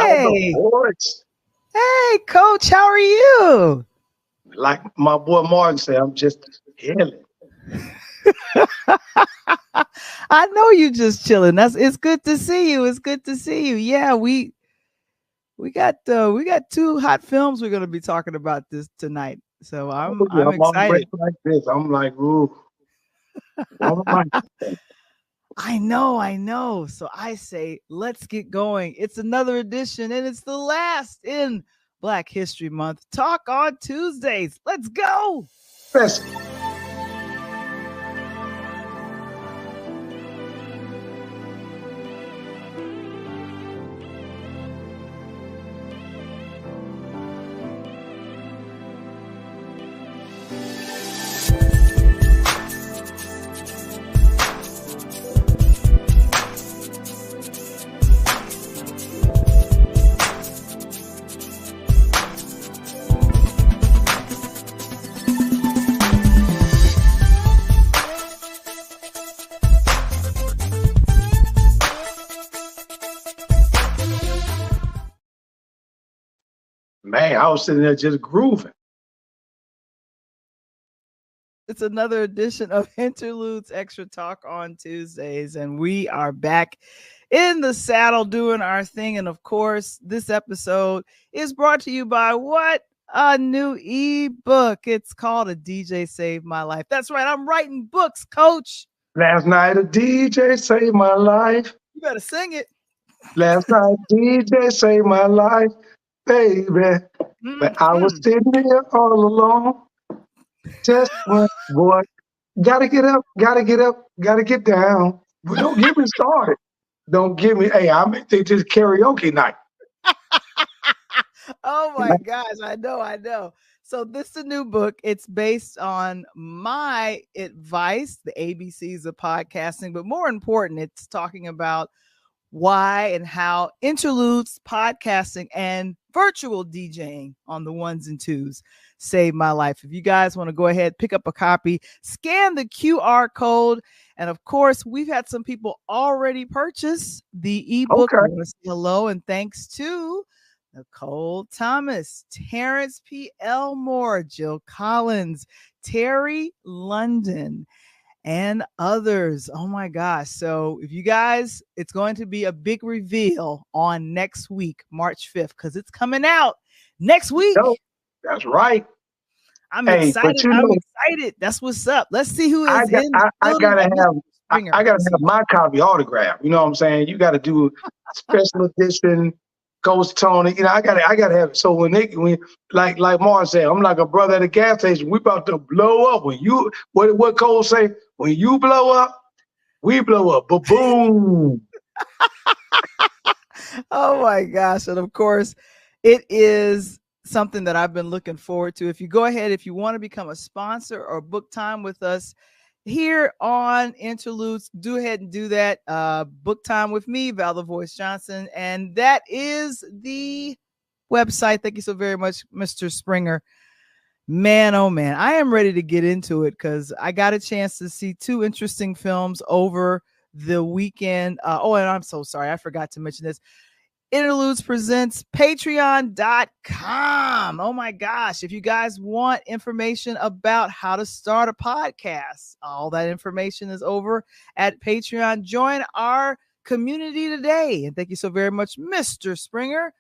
Hey. Boys. Hey, Coach, how are you? Like my boy Martin said, I'm just healing. I know you just chilling. It's good to see you. It's good to see you. Yeah, we got two hot films we're gonna be talking about this tonight. So I'm I'm already excited. like this. I'm like, ooh. I'm like, I know. So I say, let's get going. It's another edition, and it's the last in Black History Month. Talk on Tuesdays. Let's go. let's man, I was sitting there just grooving. It's another edition of Interludes Extra Talk on Tuesdays, and we are back in the saddle doing our thing. And of course, this episode is brought to you by what? A new ebook. It's called A DJ Saved My Life. That's right. I'm writing books, Coach. Last night a DJ saved my life. You better sing it. Last night DJ saved my life, baby. But I was sitting here all alone. Just one boy. Gotta get up, gotta get up, gotta get down. But don't get me started. Don't get me. Hey, I may think this karaoke night. Oh my gosh, I know. So this is a new book. It's based on my advice, the ABCs of podcasting, but more important, it's talking about why and how interludes, podcasting, and virtual DJing on the ones and twos saved my life. If you guys want to go ahead, pick up a copy, scan the QR code. And of course, we've had some people already purchase the ebook. Okay. I want to say hello and thanks to Nicole Thomas, Terrence P. Elmore, Jill Collins, Terry London, and others. Oh my gosh. So if you guys, it's going to be a big reveal on next week, March 5th, because it's coming out next week. No, that's right. I'm excited. I'm excited. That's what's up. Let's see who is in. I gotta have my copy autographed. You know what I'm saying? You gotta do special edition, Ghost Tony. You know, I gotta have it. So when like Martin said, I'm like a brother at a gas station. We about to blow up. When you what Cole say? When you blow up, we blow up. Ba-boom. Oh my gosh. And of course, it is something that I've been looking forward to. If you go ahead, if you want to become a sponsor or book time with us here on Interludes, do ahead and do that. Book time with me, Val the Voice Johnson. And that is the website. Thank you so very much, Mr. Springer. Man, oh man, I am ready to get into it because I got a chance to see two interesting films over the weekend. And I'm so sorry. I forgot to mention this. Interludes presents patreon.com. Oh my gosh. If you guys want information about how to start a podcast, all that information is over at Patreon. Join our community today. And thank you so very much, Mr. Springer.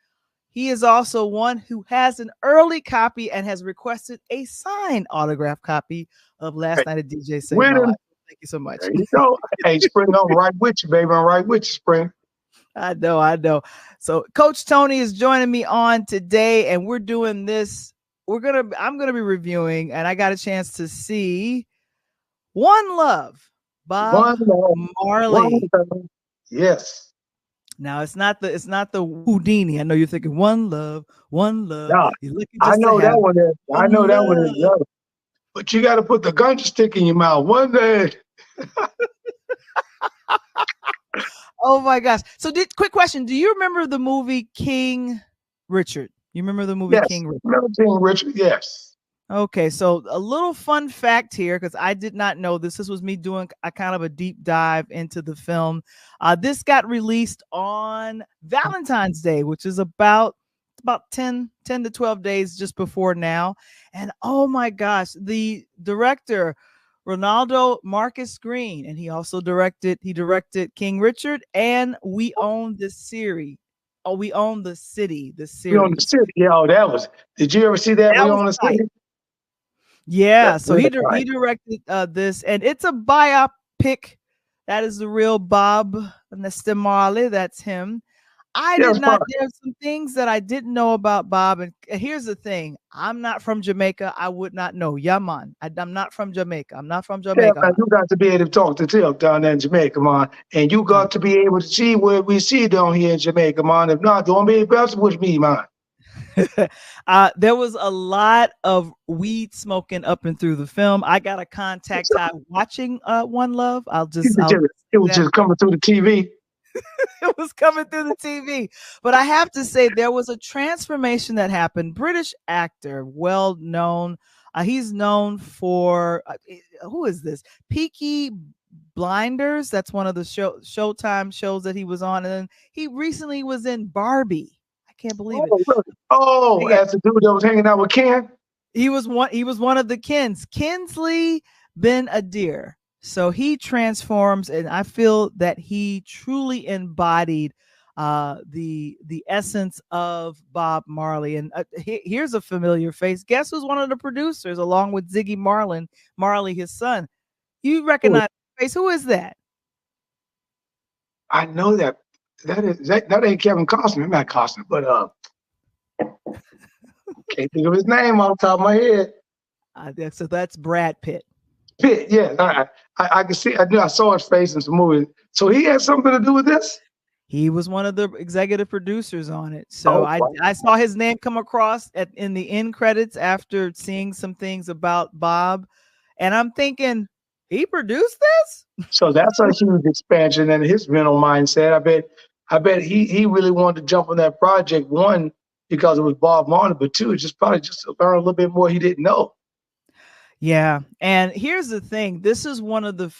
He is also one who has an early copy and has requested a signed autograph copy of Last Night at DJ Saved My Life. Thank you so much. There you go. Hey, Spring, I'm right with you, baby. I'm right with you, Spring. I know. So Coach Tony is joining me on today, and we're doing this. I'm gonna be reviewing, and I got a chance to see One Love, Bob Marley. Yes. Now it's not the Houdini. I know you're thinking one love. No, I know that one is. I know that one is. But you got to put the gunja stick in your mouth one day. Oh my gosh! So, quick question: do you remember the movie King Richard? You remember the movie King Richard? Remember King Richard? Yes. Okay, so a little fun fact here because I did not know this. This was me doing a kind of a deep dive into the film. This got released on Valentine's Day, which is about 10 to 12 days just before now. And oh my gosh, the director Ronaldo Marcus Green, and he directed King Richard and We Own This Series. Oh, We Own the City, the We on the series. city. Yeah, oh, that was. Did you ever see that? That We was on the tight. city. Yeah, That's so real he right. directed this, and it's a biopic. That is the real Bob Nestamale. That's him. I Yeah, did it's fine. not. There's some things that I didn't know about Bob, and here's the thing: I'm not from Jamaica. I would not know. Yaman. I'm not from Jamaica. I'm not from Yeah, Jamaica, man, man. you got to be able to talk to Tilt down there in Jamaica, man. And you Uh, got to be able to see what we see down here in Jamaica, man. If not, don't be impressed with me, man. there was a lot of weed smoking up and through the film. I got a contact high watching One Love. I'll It say was that. just coming through the TV. It was coming through the TV. But I have to say, there was a transformation that happened. British actor, well known. He's known for who is this? Peaky Blinders. That's one of the Showtime shows that he was on, and then he recently was in Barbie. I can't believe it. Oh, really? Oh, Yeah, as the dude that was hanging out with Ken. he was one of the Kens. Kinsley Ben Adair. So he transforms, and I feel that he truly embodied the essence of Bob Marley. And here's a familiar face. Guess who's one of the producers, along with Ziggy Marley, his son? You Oh, recognize the face? Who is that? I know that. That ain't Kevin Costner, not Costner, but can't think of his name off the top of my head. So that's Brad Pitt. Pitt, yeah, I can see. I knew I saw his face in some movies. So he had something to do with this. He was one of the executive producers on it. So Oh, I saw his name come across in the end credits after seeing some things about Bob, and I'm thinking he produced this. so that's a huge expansion in his mental mindset. I bet he really wanted to jump on that project. One, because it was Bob Marley, but two, just probably just to learn a little bit more he didn't know. Yeah, and here's the thing. This is one of the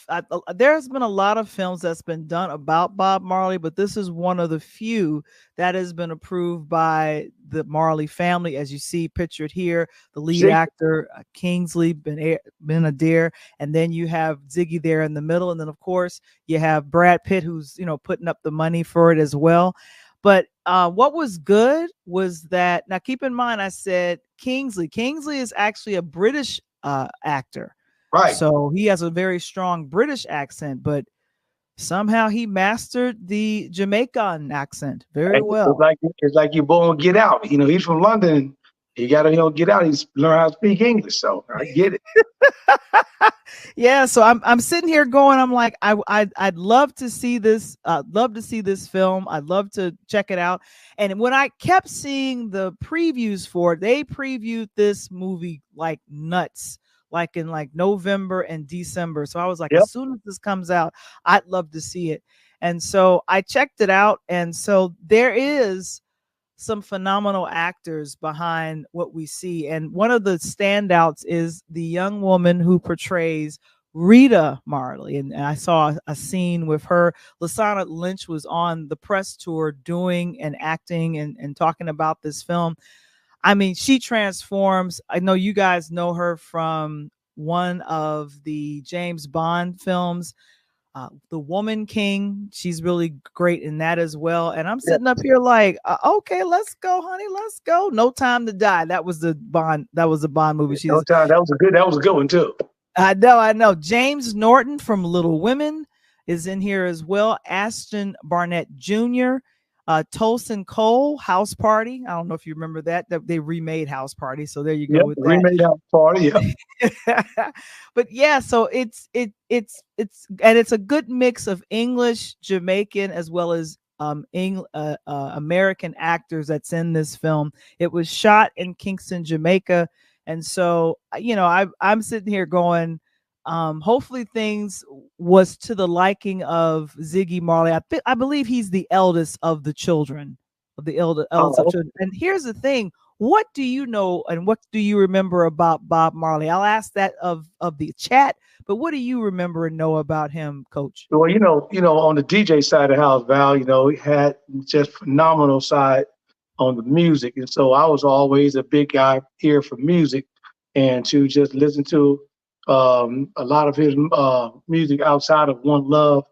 there's been a lot of films that's been done about Bob Marley, but this is one of the few that has been approved by the Marley family, as you see pictured here. The lead See? actor, Kingsley Ben Adair, and then you have Ziggy there in the middle, and then of course you have Brad Pitt, who's putting up the money for it as well. But what was good was that, now keep in mind, I said Kingsley. Kingsley is actually a British actor. Right. So he has a very strong British accent, but somehow he mastered the Jamaican accent very It's well. like it's like you're born Get Out. He's from London. He got to get out. He's learn how to speak English. So I get it. Yeah, so I'm sitting here going, I'm like, I'd love to see this. Love to see this film. I'd love to check it out. And when I kept seeing the previews for it, they previewed this movie like nuts, like in like November and December. So I was like, Yep. as soon as this comes out, I'd love to see it. And so I checked it out, and so there is some phenomenal actors behind what we see. And one of the standouts is the young woman who portrays Rita Marley. And I saw a scene with her. Lasana Lynch was on the press tour doing and acting and talking about this film. I mean, she transforms. I know you guys know her from one of the James Bond films, The Woman King. She's really great in that as well. And I'm Yeah. sitting up here like, okay, let's go, honey, let's go. No Time to Die. That was the Bond. That was the Bond movie. No She's. time. That was a good one too. I know. James Norton from Little Women is in here as well. Ashton Barnett Jr., Tolson Cole, House Party. I don't know if you remember that they remade House Party. So there you go Yep. with that. Remade House Party. Yep. But yeah, so it's a good mix of English, Jamaican, as well as American actors that's in this film. It was shot in Kingston, Jamaica, and so I'm sitting here going, hopefully things was to the liking of Ziggy Marley. I believe he's the eldest of the children, of the eldest of Oh, children. And here's the thing: What do you know and what do you remember about Bob Marley? I'll ask that of the chat, but what do you remember and know about him, Coach? Well, on the DJ side of the house, Val, he had just phenomenal side on the music, and so I was always a big guy here for music, and to just listen to a lot of his music outside of One Love,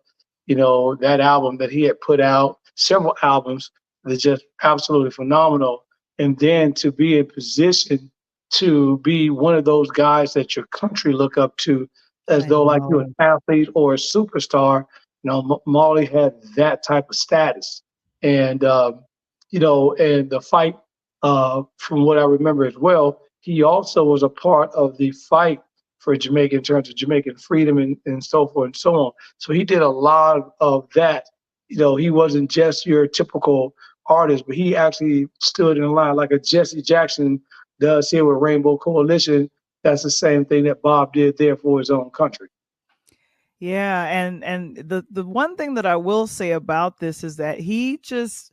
that album that he had put out, several albums that just absolutely phenomenal, and then to be in position to be one of those guys that your country look up to as I though like you're an know. athlete or a superstar. Marley had that type of status, and and the fight. From what I remember as well, he also was a part of the fight for Jamaica in terms of Jamaican freedom and so forth and so on. So he did a lot of that. He wasn't just your typical artist, but he actually stood in line like a Jesse Jackson does here with Rainbow Coalition. That's the same thing that Bob did there for his own country. Yeah, and the one thing that I will say about this is that he just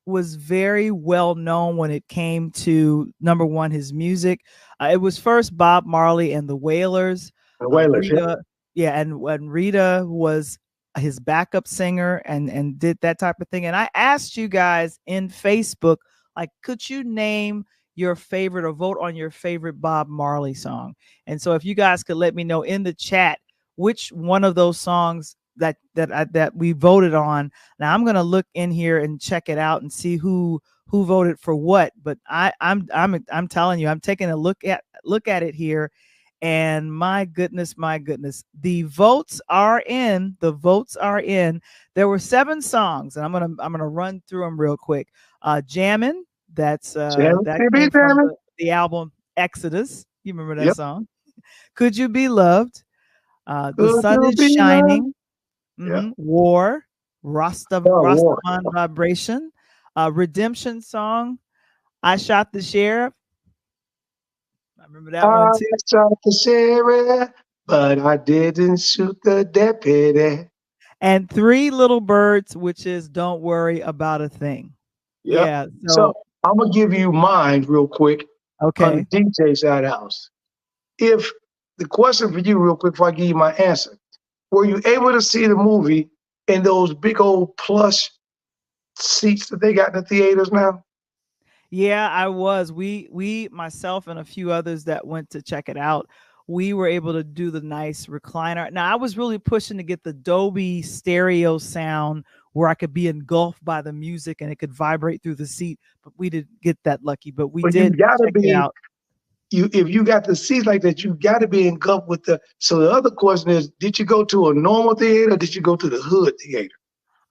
was very well known when it came to number one his music. It was first Bob Marley and the Wailers. The Wailers, yeah. Rita, yeah, and Rita was his backup singer and did that type of thing. And I asked you guys in Facebook, like, could you name your favorite or vote on your favorite Bob Marley song? And so if you guys could let me know in the chat which one of those songs that we voted on. Now I'm gonna look in here and check it out and see who voted for what. But I'm telling you, I'm taking a look at it here, and my goodness, the votes are in. The votes are in. There were 7 songs, and I'm gonna run through them real quick. Jammin', that came from the album Exodus. You remember that Yep. song? Could You Be Loved? The Could Sun you Is be loved? Shining. Yeah. War, War. Rastaman Vibration, Redemption Song, I Shot the Sheriff. I remember that one I too. shot the sheriff, but I didn't shoot the deputy. And Three Little Birds, which is Don't Worry About a Thing. Yep. Yeah. So So, I'm gonna give you mine real quick on the okay. DJ side house. If the question for you real quick before I give you my answer, were you able to see the movie in those big old plush seats that they got in the theaters now? Yeah, I was. Myself and a few others that went to check it out, we were able to do the nice recliner. Now, I was really pushing to get the Dolby stereo sound where I could be engulfed by the music and it could vibrate through the seat, but we didn't get that lucky, but we But you did gotta check it be out. if you got the seats like that, you got to be engulfed with the. So the other question is, did you go to a normal theater or did you go to the hood theater?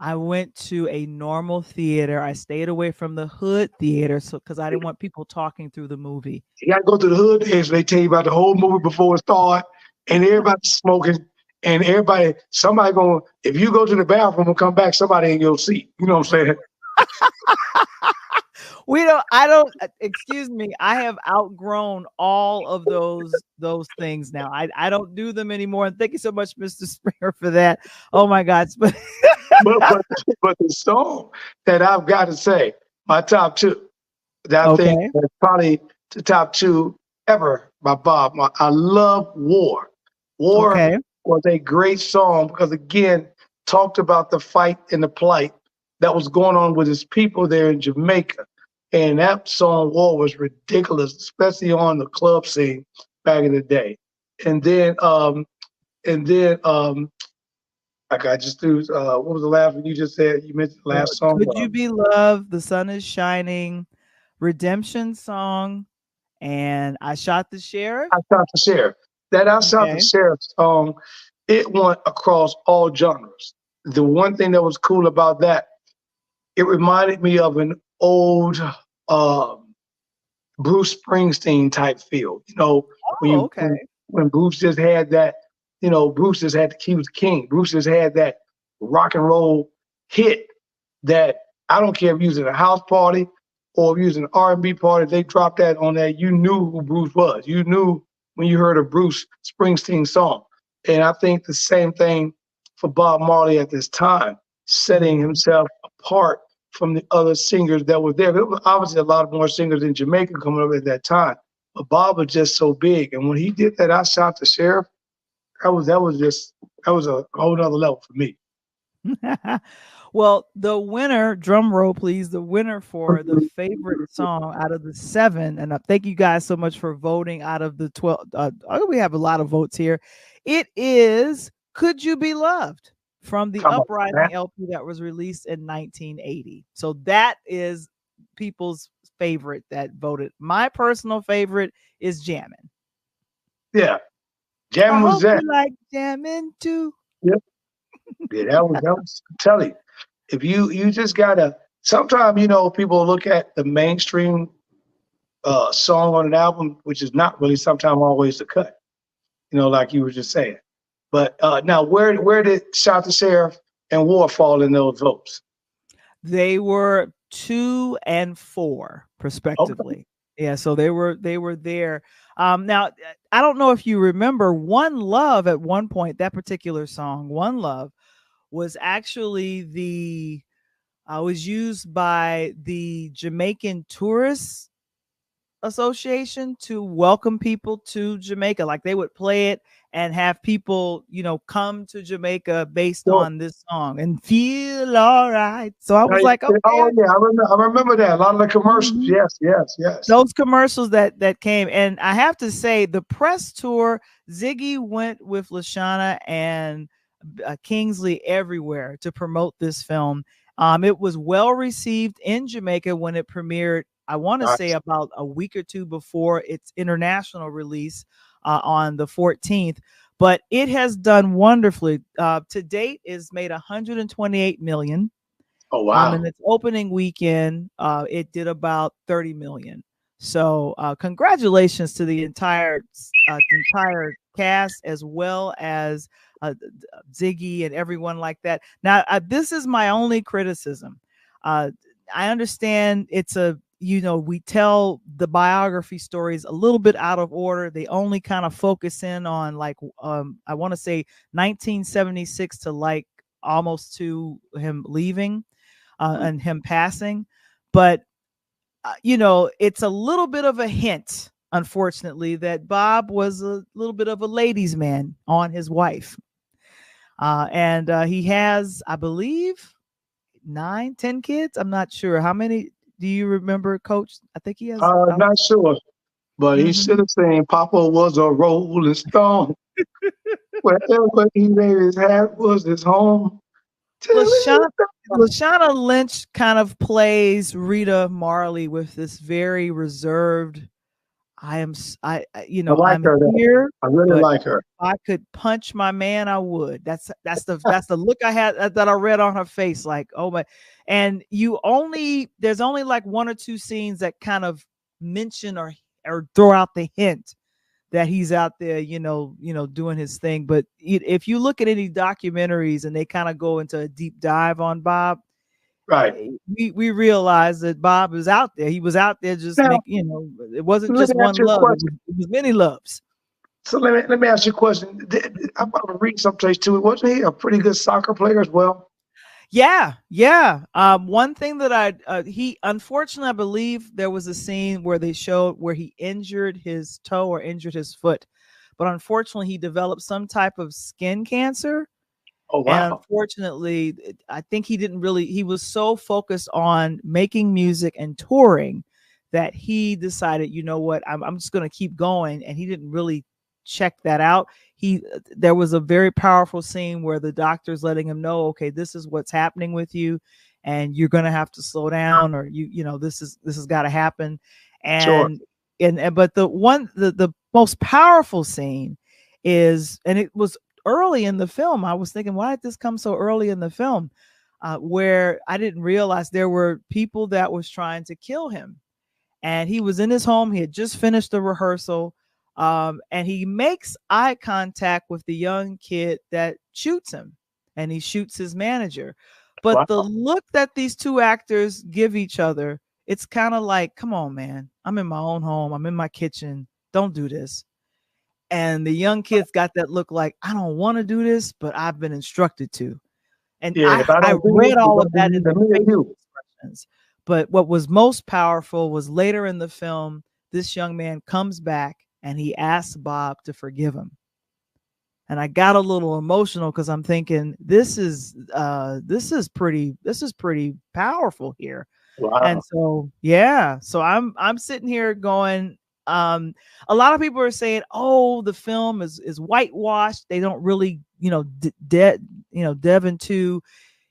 I went to a normal theater. I stayed away from the hood theater so because I didn't want people talking through the movie. You got to go to the hood theater. So they tell you about the whole movie before it starts, and everybody's smoking, and somebody going. If you go to the bathroom and come back, somebody in your seat. You know what I'm saying? I don't excuse me, I have outgrown all of those things now. I don't do them anymore. And thank you so much, Mr. Springer, for that. Oh my God. but but but the song that I've got to say, my top two, that I think Okay. is probably the top two ever by Bob. I love War. War Okay. was a great song because again talked about the fight and the plight that was going on with his people there in Jamaica. And that song War was ridiculous, especially on the club scene back in the day. And then like I just threw what was the last one you just said? You mentioned the last song. Could You Be Loved? The Sun Is Shining, Redemption Song, and I Shot the Sheriff. I Shot the Sheriff. That I Shot the Okay. Sheriff song, it went across all genres. The one thing that was cool about that, it reminded me of an old Bruce Springsteen type feel. When Oh, you okay. when Bruce just had that, Bruce just had he was king. Bruce just had that rock and roll hit that I don't care if you was in a house party or if you was in an R&B party, they dropped that on that. You knew who Bruce was. You knew when you heard a Bruce Springsteen song. And I think the same thing for Bob Marley at this time, setting himself apart from the other singers that were there. There was obviously a lot more singers in Jamaica coming up at that time, but Bob was just so big. And when he did that, I Shot the Sheriff. That was a whole nother level for me. Well, the winner, drum roll please, the winner for the favorite song out of the 7, and thank you guys so much for voting out of the 12. We have a lot of votes here. It is Could You Be Loved from the Come on, man. Uprising LP that was released in 1980. So that is people's favorite that voted. My personal favorite is Jammin'. Yeah, I Jam was hope that. you like jamming too. Yeah, yeah, that was. Tell you, if you just gotta. Sometimes people look at the mainstream song on an album, which is not really sometimes always the cut. Like you were just saying. But now, where did Shot the Sheriff and War fall in those votes? They were 2 and 4 Okay. respectively. Yeah, so they were there. Now I don't know if you remember One Love at one point, that particular song, One Love, was actually was used by the Jamaican Tourists Association to welcome people to Jamaica. Like they would play it and have people, come to Jamaica based Sure. on this song and feel all right. So I was Right. like, Oh okay. yeah, I remember that. A lot of the commercials. Mhm. Yes, yes, yes. Those commercials that came, and I have to say, the press tour, Ziggy went with Lashana and Kingsley everywhere to promote this film. It was well received in Jamaica when it premiered. I want to say Nice. about a week or two before its international release on the 14th. But it has done wonderfully. To date, is made 128 million. Oh In wow. its opening weekend, it did about 30 million. So, congratulations to the entire cast as well as Ziggy and everyone like that. Now, this is my only criticism. Uh, I understand we tell the biography stories a little bit out of order. They only kind of focus in on I want to say 1976 to like almost to him leaving and him passing. But, it's a little bit of a hint, unfortunately, that Bob was a little bit of a ladies' man on his wife. And he has, I believe, 9, 10 kids. I'm not sure. How many do you remember, Coach? I think he has about. Not sure, but he should Mhm. have saying Papa was a rolling stone. Wherever he laid his hat was his home. Till he Lashana, died. Lashana Lynch kind of plays Rita Marley with this very reserved. I like I'm her though. here, I really but like her. if I could punch my man, I would. That's the look I had that I read on her face. Like, oh my, and there's only like 1 or 2 scenes that kind of mention or throw out the hint that he's out there, doing his thing. But if you look at any documentaries and they kind of go into a deep dive on Bob, Right. we realize that Bob is out there. He was out there just Now, it wasn't let just me ask one you a love. question. It was many loves. So let me ask you a question. I'm about to read someplace too. Wasn't he a pretty good soccer player as well? Yeah, yeah. One thing that he unfortunately, I believe there was a scene where they showed where he injured his toe or injured his foot, but unfortunately, he developed some type of skin cancer. Oh And wow. unfortunately, I think he was so focused on making music and touring that he decided, you know what, I'm just going to keep going. And he didn't really check that out. There was a very powerful scene where the doctor's letting him know, okay, this is what's happening with you and you're going to have to slow down or this has got to happen. Sure. But the most powerful scene and it was early in the film. I was thinking, why did this come so early in the film? Where I didn't realize there were people that was trying to kill him. And he was in his home. He had just finished the rehearsal. And he makes eye contact with the young kid that shoots him. And he shoots his manager. But the Wow. look that these two actors give each other, it's kind of like, come on, man. I'm in my own home. I'm in my kitchen. Don't do this. And the young kids got that look like, I don't want to do this, but I've been instructed to. And Yeah. I, If I I don't do this, read it's all gonna of be that in either their me or facial you. expression. emotions. But what was most powerful was later in the film, this young man comes back and he asks Bob to forgive him. And I got a little emotional because I'm thinking this is pretty powerful here. Wow. And so yeah, so I'm sitting here going, a lot of people are saying, oh, the film is whitewashed. They don't really, delve into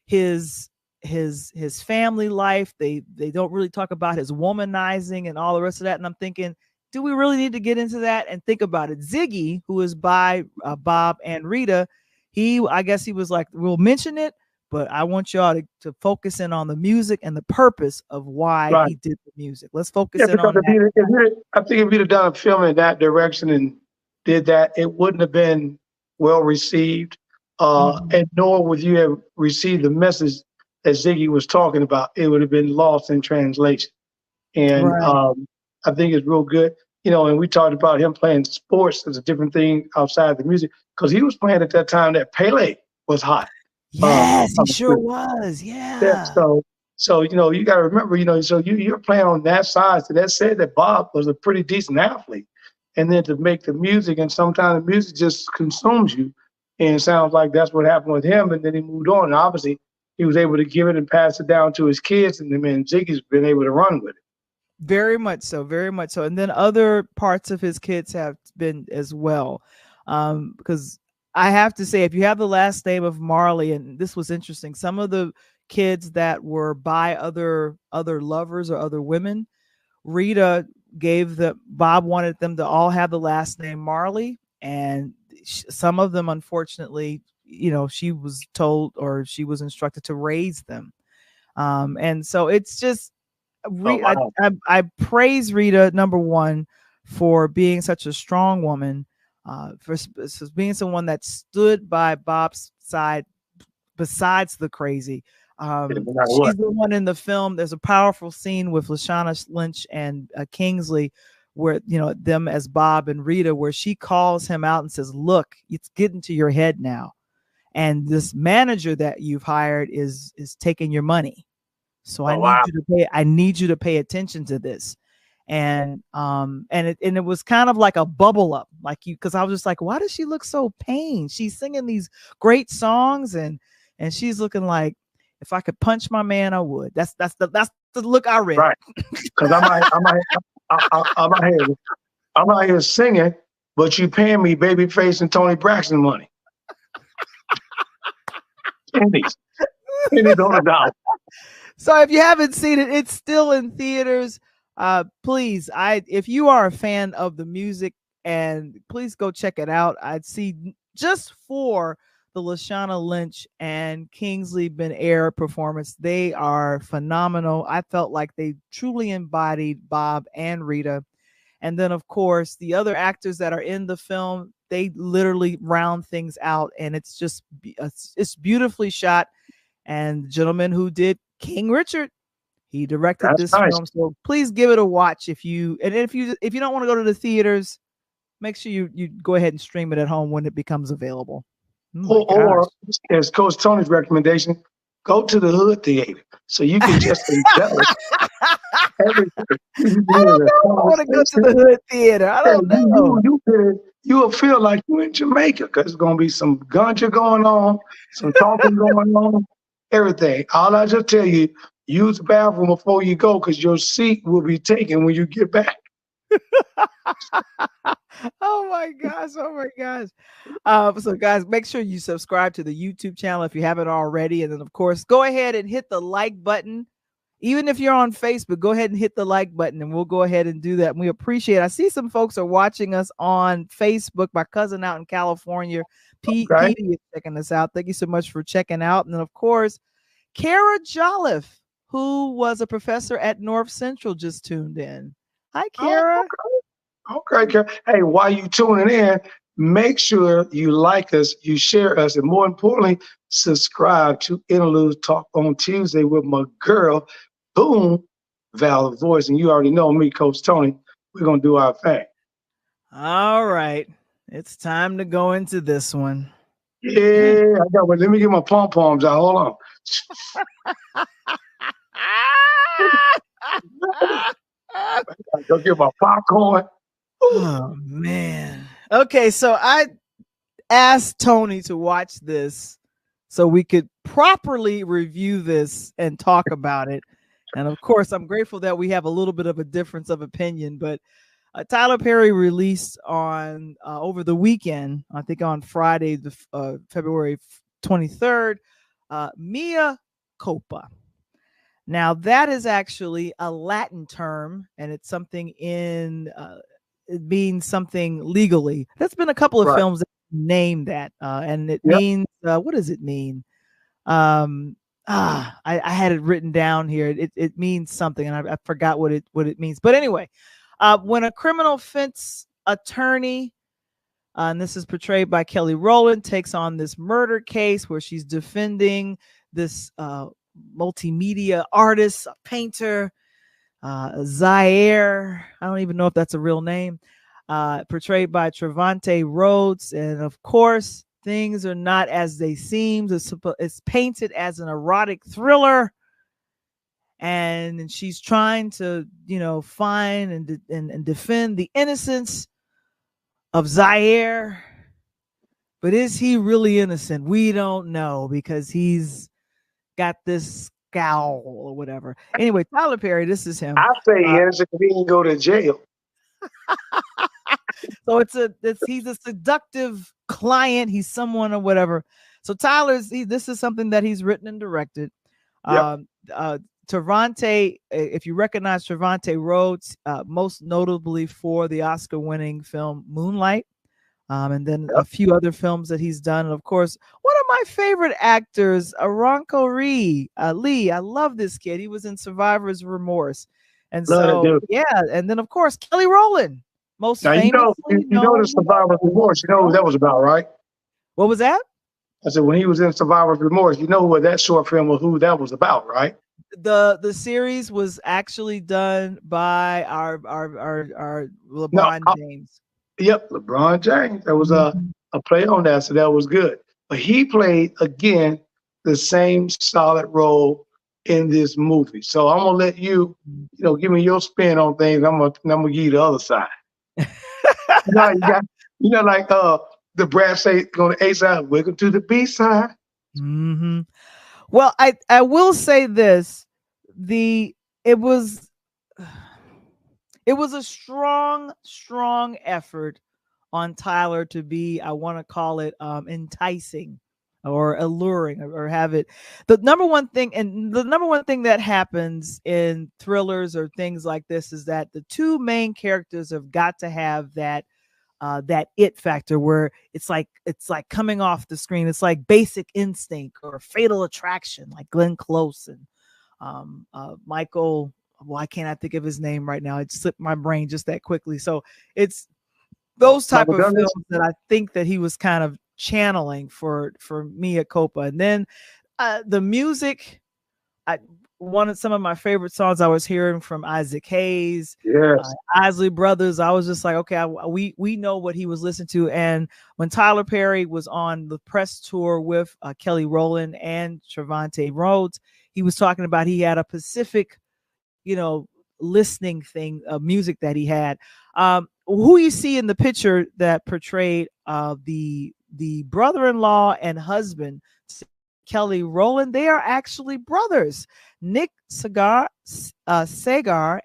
his his family life. They don't really talk about his womanizing and all the rest of that. And I'm thinking, do we really need to get into that? And think about it. Ziggy, who is by Bob and Rita, I guess he was like, we'll mention it, but I want y'all to focus in on the music and the purpose of why he did the music. Let's focus in on that. I think if you'd have done a film in that direction and did that, it wouldn't have been well received. And nor would you have received the message that Ziggy was talking about. It would have been lost in translation. And I think it's real good. And we talked about him playing sports as a different thing outside the music, because he was playing at that time that Pele was hot. Yes, he sure was. Yeah. So you got to remember, so you're playing on that side. So that said that Bob was a pretty decent athlete, and then to make the music, and sometimes the music just consumes you, and it sounds like that's what happened with him. And then he moved on. And obviously, he was able to give it and pass it down to his kids, and then Ziggy's been able to run with it. Very much so, very much so. And then other parts of his kids have been as well, because I have to say, if you have the last name of Marley, and this was interesting, some of the kids that were by other lovers or other women, Rita Bob wanted them to all have the last name Marley, and some of them, unfortunately, she was told or she was instructed to raise them, and so it's just. I praise Rita, number one, for being such a strong woman, for being someone that stood by Bob's side besides the crazy. She's the one in the film. There's a powerful scene with Lashana Lynch and Kingsley where, them as Bob and Rita, where she calls him out and says, look, it's getting to your head now. And this manager that you've hired is taking your money. So I need you to pay attention to this. And it was kind of like a bubble up, because I was just like, why does she look so pained? She's singing these great songs and she's looking like, if I could punch my man, I would. That's the look I read. Right. Because I'm out here singing, but you paying me Babyface and Tony Braxton money. Pennies on the dollar. So if you haven't seen it, it's still in theaters. Please, if you are a fan of the music, and please go check it out. I'd see just for the Lashana Lynch and Kingsley Ben-Air performance. They are phenomenal. I felt like they truly embodied Bob and Rita. And then, of course, the other actors that are in the film, they literally round things out, and it's beautifully shot. And the gentleman who did King Richard, he directed this film. So please give it a watch if you don't want to go to the theaters, make sure you go ahead and stream it at home when it becomes available. Or as Coach Tony's recommendation, go to the hood theater so you can just enjoy everything. I don't know if I want to go to the hood theater. I don't know. You will feel like you're in Jamaica, because there's going to be some ganja going on, some talking going on, everything. All I just tell you, use the bathroom before you go, because your seat will be taken when you get back. Oh my gosh. So guys, make sure you subscribe to the YouTube channel if you haven't already. And then, of course, go ahead and hit the like button. Even if you're on Facebook, go ahead and hit the like button, and we'll go ahead and do that. And we appreciate it. I see some folks are watching us on Facebook. My cousin out in California, Petey, is checking us out. Thank you so much for checking out. And then, of course, Kara Jolliffe, who was a professor at North Central, just tuned in. Hi, Kara. Okay, Kara. Hey, while you tuning in, make sure you like us, you share us, and more importantly, subscribe to Interludes Talk on Tuesday with my girl, Boom, Valid Voice. And you already know me, Coach Tony. We're going to do our thing. All right. It's time to go into this one. Yeah, I got one. Let me get my pom-poms out. Hold on. Go get my popcorn. Oh man. Okay, so I asked Tony to watch this so we could properly review this and talk about it. And of course, I'm grateful that we have a little bit of a difference of opinion. But Tyler Perry released on over the weekend, I think on Friday, February 23rd, Mea Culpa. Now, that is actually a Latin term, and it's something it means something legally. There's been a couple of films that name that, and it means, what does it mean? I had it written down here. It means something, and I forgot what it means. But anyway, when a criminal defense attorney, and this is portrayed by Kelly Rowland, takes on this murder case where she's defending this multimedia artist, a painter, Zaire. I don't even know if that's a real name. Portrayed by Trevante Rhodes, and of course, things are not as they seem. It's painted as an erotic thriller, and she's trying to, find and defend the innocence of Zaire. But is he really innocent? We don't know, because he's got this scowl or whatever. Anyway, Tyler Perry, this is him. I say innocent because he didn't go to jail. So he's a seductive client. He's someone or whatever. So this is something that he's written and directed. Yep. Trevante, if you recognize Trevante Rhodes, most notably for the Oscar-winning film Moonlight, and then a few other films that he's done. And of course, one of my favorite actors, Aronco Lee. I love this kid. He was in Survivor's Remorse. And so, yeah. And then, of course, Kelly Rowland. Most famously, you know the Survivor's Remorse. You know what that was about, right? What was that? I said, when he was in Survivor's Remorse, you know what that short film was, who that was about, right? The series was actually done by our LeBron James. Yep, LeBron James. There was a play on that, so that was good. But he played, again, the same solid role in this movie. So I'm gonna let you, give me your spin on things. I'm gonna give you the other side. Like the brass say on the A side, welcome to the B side. Mm-hmm. Well, I will say this: it was a strong effort on Tyler to be, I want to call it, enticing or alluring, or have it. The number one thing that happens in thrillers or things like this is that the two main characters have got to have that it factor, where it's like coming off the screen. It's like Basic Instinct or Fatal Attraction, like Glenn Close and Michael. Why can't I think of his name right now? It slipped my brain just that quickly. So it's those type of films that I think that he was kind of channeling for Mea Culpa. And then the music, some of my favorite songs I was hearing from Isaac Hayes, Isley Brothers. I was just like, okay, we know what he was listening to. And when Tyler Perry was on the press tour with Kelly Rowland and Trevante Rhodes, he was talking about he had a Pacific, listening thing of music that he had. Who you see in the picture that portrayed the brother-in-law and husband, Kelly Rowland, they are actually brothers, Nick Segar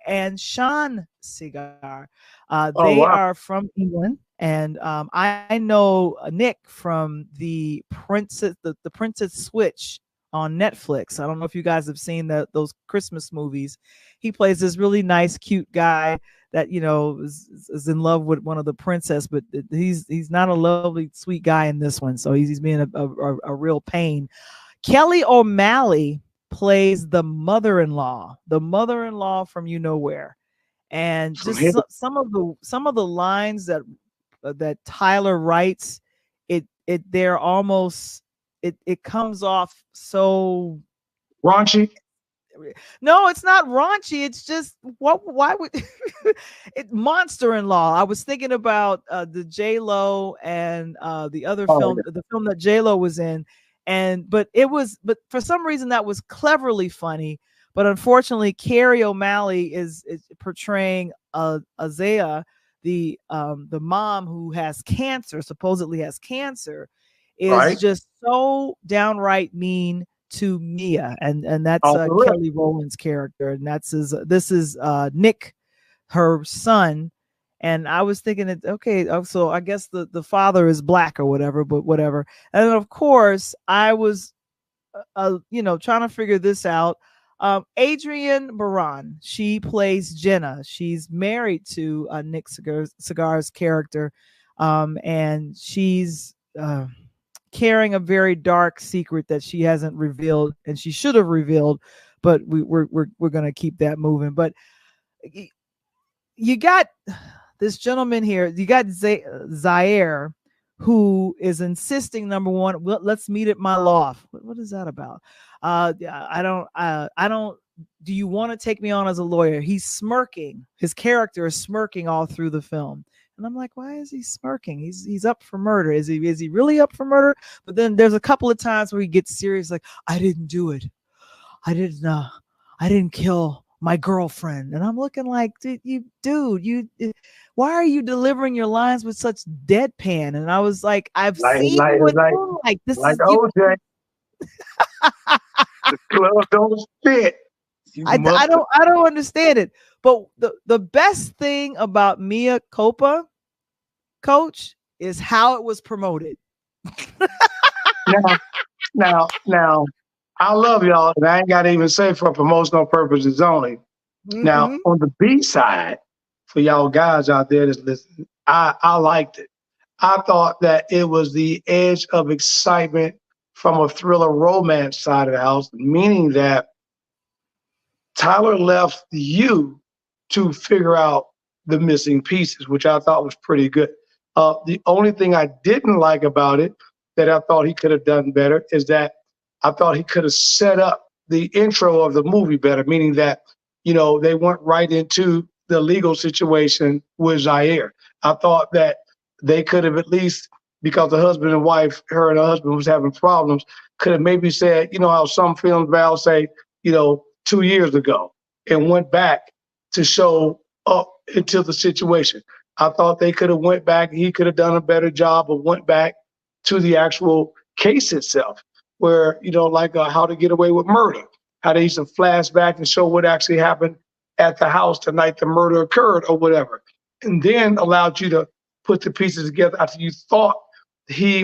and Sean Segar. They are from England, and I know Nick from the Princess Switch on Netflix. I don't know if you guys have seen those Christmas movies. He plays this really nice, cute guy that is in love with one of the princess, but he's not a lovely, sweet guy in this one. So he's being a real pain. Kelly O'Malley plays the mother-in-law from You Know Where, and just some of the lines that Tyler writes, they're almost. It comes off so raunchy. No, it's not raunchy. It's just why would it monster-in-law? I was thinking about the J-Lo and the other film, the film that J-Lo was in, but for some reason that was cleverly funny. But unfortunately, Carrie O'Malley is portraying Azea, the mom who has cancer, supposedly has cancer, is Right. just so downright mean to Mia, and that's Off the rip. Kelly Rowland's character, and that's his. This is Nick, her son. And I was thinking that, okay, so I guess the father is black or whatever, but whatever. And then of course I was trying to figure this out. Adrienne Baran, she plays Jenna. She's married to Nick Cigar's character, and she's carrying a very dark secret that she hasn't revealed, and she should have revealed, but we're gonna keep that moving. But you got this gentleman here. You got Zaire, who is insisting, number one, let's meet at my loft. What is that about? I don't. Do you want to take me on as a lawyer? He's smirking. His character is smirking all through the film. And I'm like, why is he smirking? He's up for murder. Is he really up for murder? But then there's a couple of times where he gets serious, like, I didn't do it. I didn't kill my girlfriend. And I'm looking like, why are you delivering your lines with such deadpan? And I was like, I've seen you like this like is OJ. The glove don't fit. I don't understand it. But the best thing about Mia Culpa, Coach, is how it was promoted. Now, I love y'all, and I ain't got to even say for promotional purposes only. Mm-hmm. Now, on the B side, for y'all guys out there that's listening, I liked it. I thought that it was the edge of excitement from a thriller romance side of the house, meaning that Tyler left you to figure out the missing pieces, which I thought was pretty good. The only thing I didn't like about it that I thought he could have done better is that I thought he could have set up the intro of the movie better, meaning that, they went right into the legal situation with Zaire. I thought that they could have at least, because the husband and wife, her and her husband was having problems, could have maybe said, how some films, Val, say, 2 years ago, and went back to show up into the situation. I thought they could have went back. He could have done a better job of went back to the actual case itself, where, like How to Get Away with Murder, how they used to flash back and show what actually happened at the house the night the murder occurred or whatever, and then allowed you to put the pieces together after you thought he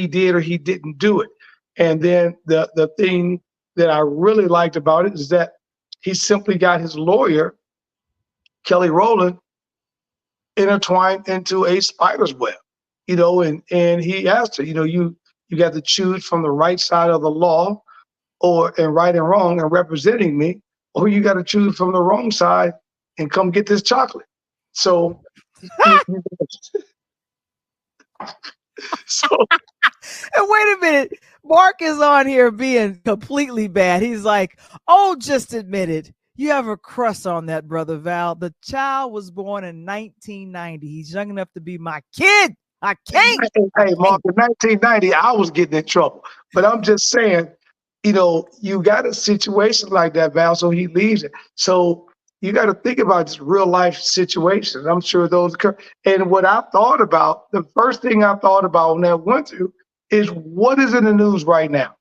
did or he didn't do it. And then the thing that I really liked about it is that he simply got his lawyer, Kelly Rowland, intertwined into a spider's web, and he asked her, you got to choose from the right side of the law and right and wrong and representing me, or you got to choose from the wrong side and come get this chocolate. So, and wait a minute, Mark is on here being completely bad. He's like, oh, just admit it. You have a crush on that brother, Val. The child was born in 1990. He's young enough to be my kid. I can't. Hey, Mark, in 1990, I was getting in trouble. But I'm just saying, you got a situation like that, Val, so he leaves it. So you got to think about this real life situations. I'm sure those occur. And what I thought about, the first thing I thought about when I went through is what is in the news right now?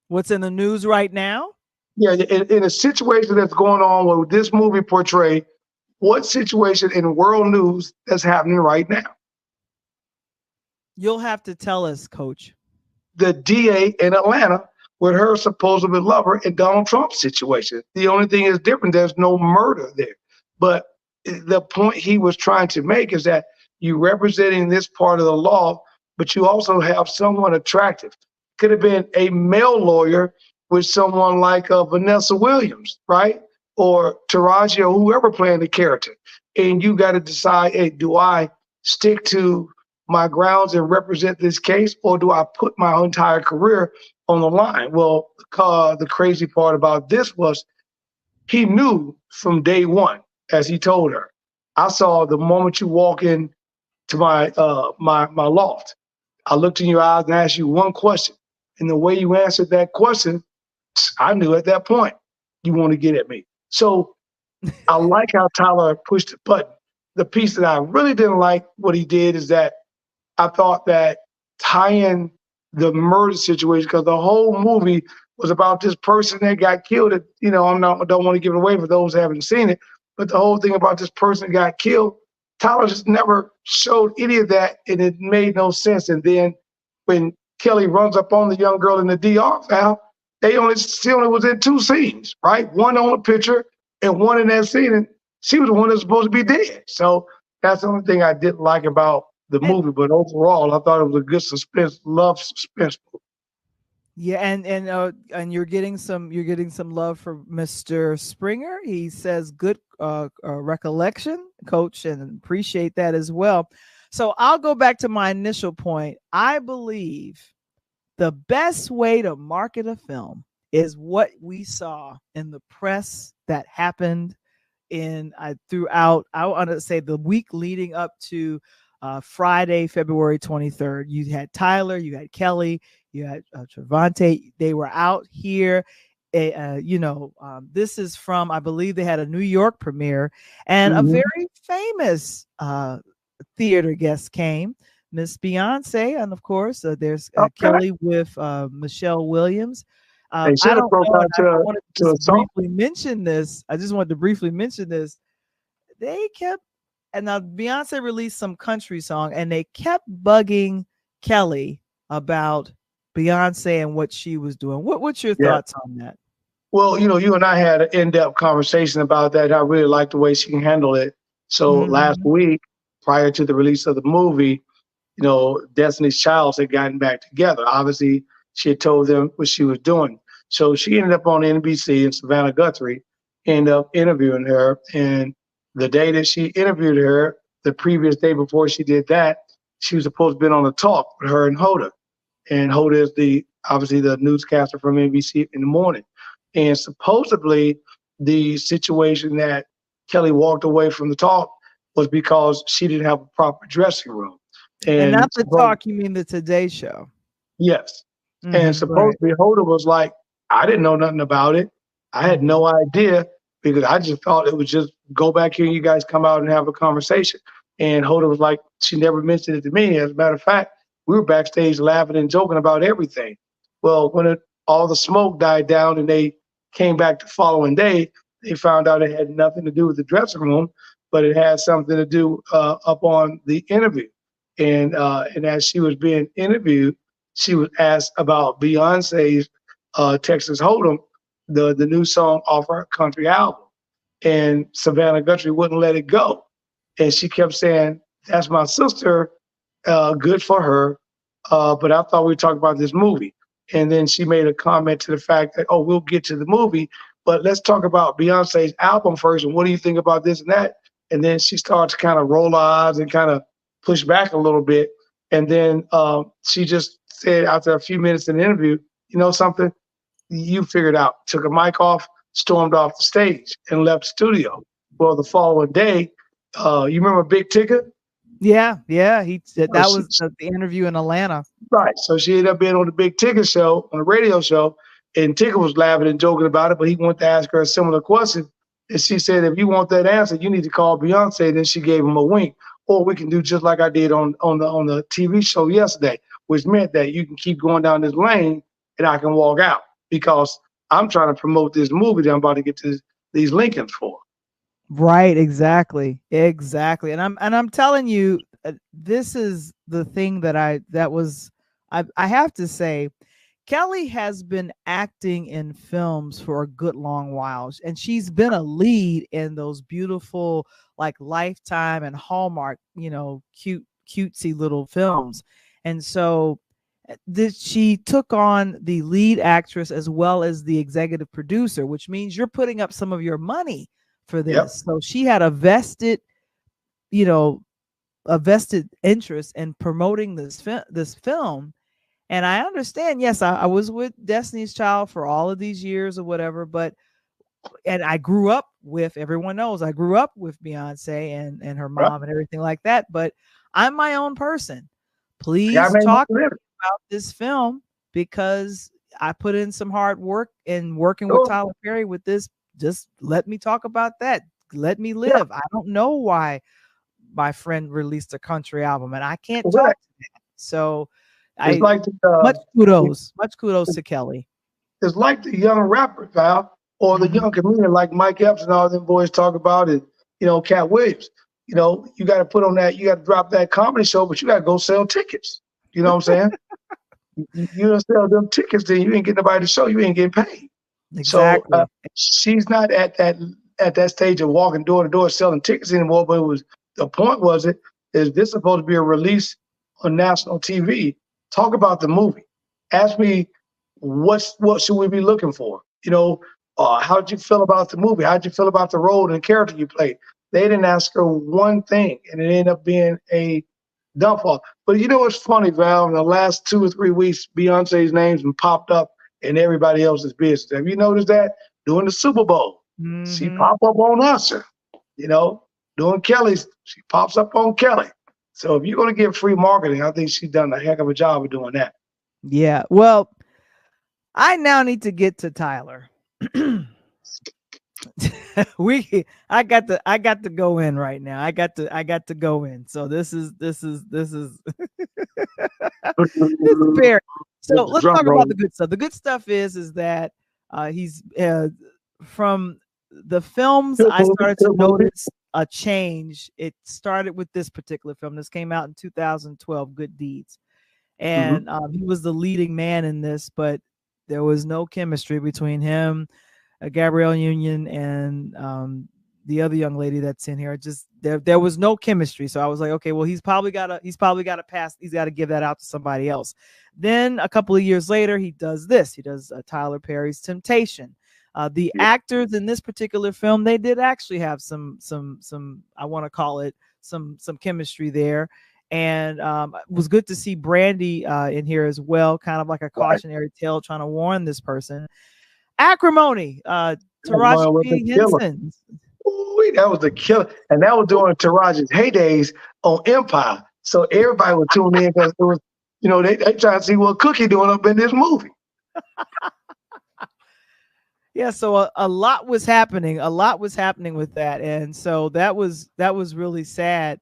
What's in the news right now? Yeah, in a situation that's going on where this movie portrayed, what situation in world news that's happening right now? You'll have to tell us, Coach. The DA in Atlanta with her supposed lover in Donald Trump's situation. The only thing is different, there's no murder there. But the point he was trying to make is that you representing this part of the law, but you also have someone attractive. Could have been a male lawyer with someone like Vanessa Williams, right? Or Taraji or whoever playing the character. And you got to decide, hey, do I stick to my grounds and represent this case, or do I put my entire career on the line? Well, the crazy part about this was he knew from day one, as he told her. I saw the moment you walk in to my loft, I looked in your eyes and asked you one question. And the way you answered that question, I knew at that point you want to get at me. So I like how Tyler pushed the button. The piece that I really didn't like what he did is that I thought that tying the murder situation, because the whole movie was about this person that got killed. I don't want to give it away for those who haven't seen it, but the whole thing about this person that got killed, Tyler just never showed any of that, and it made no sense. And then when Kelly runs up on the young girl in the DR file, she only was in two scenes, right? One on the picture and one in that scene, and she was the one that's supposed to be dead. So that's the only thing I didn't like about the And movie, but overall, I thought it was a good love suspense movie. yeah, and you're getting some love for Mr. Springer. He says good recollection, coach, and appreciate that as well. So I'll go back to my initial point. I believe the best way to market a film is what we saw in the press that happened throughout, I want to say, the week leading up to Friday, February 23rd. You had Tyler, you had Kelly, you had Trevante. They were out here. This is from, I believe they had a New York premiere, and a very famous theater guest came, Miss Beyonce, and of course there's Kelly with Michelle Williams. They I should have don't broke know, and out I wanted to to a just song. briefly mention this. I just wanted to briefly mention this. They kept, and now Beyonce released some country song, and they kept bugging Kelly about Beyonce and what she was doing. What's your Yeah. thoughts on that? Well, you and I had an in-depth conversation about that. I really liked the way she handled it. So last Mm-hmm. week, prior to the release of the movie, Destiny's Child had gotten back together. Obviously, she had told them what she was doing. So she ended up on NBC, and Savannah Guthrie ended up interviewing her. And the day that she interviewed her, the previous day before she did that, she was supposed to be on a talk with her and Hoda. And Hoda is obviously the newscaster from NBC in the morning. And supposedly the situation that Kelly walked away from the talk was because she didn't have a proper dressing room. And And not the talk, you mean the Today Show? yes. And Mm-hmm. Right. supposedly Hoda was like, I didn't know nothing about it. I had Mm-hmm. no idea because I just thought it was just go back here, you guys come out and have a conversation. And Hoda was like, she never mentioned it to me. As a matter of fact, we were backstage laughing and joking about everything. Well, when all the smoke died down and they came back the following day, they found out it had nothing to do with the dressing room, but it had something to do up on the interview. And as she was being interviewed, she was asked about Beyonce's Texas Hold'em, the new song off her country album. And Savannah Guthrie wouldn't let it go. And she kept saying, that's my sister, good for her. But I thought we were talking about this movie. And then she made a comment to the fact that, oh, we'll get to the movie, but let's talk about Beyonce's album first. And what do you think about this and that? And then she started to kind of roll her eyes and kind of push back a little bit. And then she just said after a few minutes in the interview, you know something, you figured out, took a mic off, stormed off the stage and left the studio. Well, the following day, you remember Big Ticket? Yeah, yeah. Uh, That she, was the interview in Atlanta. right. So she ended up being on the Big Ticket show, on the radio show, and Ticket was laughing and joking about it, but he wanted to ask her a similar question. And she said, if you want that answer, you need to call Beyonce. Then she gave him a wink. Or we can do just like I did on the TV show yesterday, which meant that you can keep going down this lane and I can walk out because I'm trying to promote this movie that I'm about to get to these Lincolns for. Right, exactly. Exactly. And I'm telling you, this is the thing I have to say, Kelly has been acting in films for a good long while, and she's been a lead in those beautiful, like, Lifetime and Hallmark, cutesy little films. And so she took on the lead actress as well as the executive producer, which means you're putting up some of your money for Yep. this. So she had you know, a vested interest in promoting this film. And I understand, yes, I was with Destiny's Child for all of these years or whatever, and I grew up with, everyone knows, I grew up with Beyonce and her Right. mom and everything like that. But I'm my own person. I got Please made my talk living. about this film, because I put in some hard work in working with Sure. Tyler Perry with this. Just let me talk about that. Let me Yeah, live. I don't know why my friend released a country album and I can't talk correct. to that. So It's I like much kudos to Kelly. it's like the young rapper, Val, or the Mhm. young comedian like Mike Epps and all them boys talk about it, Cat Williams. You got to put on that, you got to drop that comedy show, but you got to go sell tickets. You know what I'm saying? You don't sell them tickets, then you ain't getting nobody to show, you ain't getting paid. So Exactly. she's not at that stage of walking door to door selling tickets anymore. But the point was is this supposed to be a release on national TV? Talk about the movie. Ask me what should we be looking for? How did you feel about the movie? How did you feel about the role and the character you played? They didn't ask her one thing, and it ended up being a downfall. But you know what's funny, Val? In the last 2 or 3 weeks, Beyonce's name's been popped up in everybody else's business. Have you noticed that? During the Super Bowl, she Mhm. popped up on Usher. Doing Kelly's, she pops up on Kelly. So if you're going to give free marketing, I think she's done a heck of a job of doing that. Yeah. Well, I now need to get to Tyler. I got to go in right now. I got to go in. So this is this is Barry. So With the let's drum talk about the roll. good stuff. The good stuff is that he's from the films Good I movie, started to good movie. notice a change. It started with this particular film. This came out in 2012, Good Deeds. Mm-hmm. And he was the leading man in this, but there was no chemistry between him, Gabrielle Union, and the other young lady that's in here. Just there was no chemistry. So I was like, okay, well, he's probably got to pass. He's got to give that out to somebody else. Then a couple of years later, he does this. He does Tyler Perry's Temptation. The Yeah. actors in this particular film, they did actually have some I want to call it some chemistry there. And it was good to see Brandy in here as well, kind of like a Right. cautionary tale, trying to warn this person. Acrimony, That one Taraji was the P. killer. Henson. Ooh, that was the killer. And that was during Taraji's heydays on Empire. So everybody would tune in because it was, they trying to see what Cookie doing up in this movie. Yeah, so a lot was happening. A lot was happening with that, and so that was really sad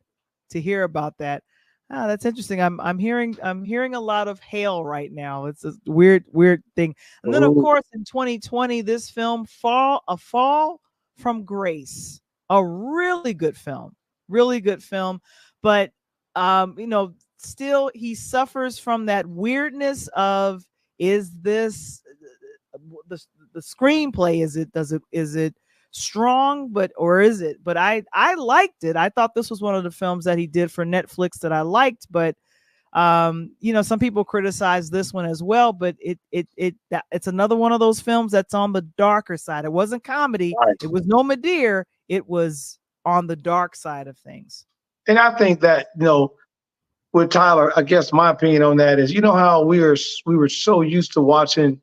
to hear about that. That's interesting. I'm hearing a lot of hail right now. It's a weird thing. And then of Ooh, course in 2020, this film Fall from Grace, a really good film, but still he suffers from that weirdness of is this the the screenplay, is it strong, or is it, but I liked it. I thought this was one of the films that he did for Netflix that I liked, but some people criticize this one as well, but it's another one of those films that's on the darker side. It wasn't comedy, right. it was no Madeir, it was on the dark side of things. And I think that, with Tyler, I guess my opinion on that is, how we were so used to watching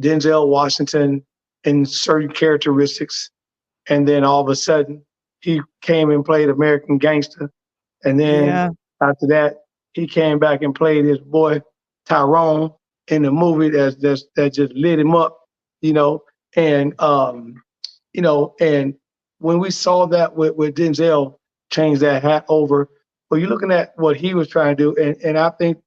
Denzel Washington in certain characteristics, and then all of a sudden he came and played American Gangster, and then Yeah. after that he came back and played his boy Tyrone in the movie that just lit him up, you know, and and when we saw that with Denzel change that hat over, well, you're looking at what he was trying to do, and I think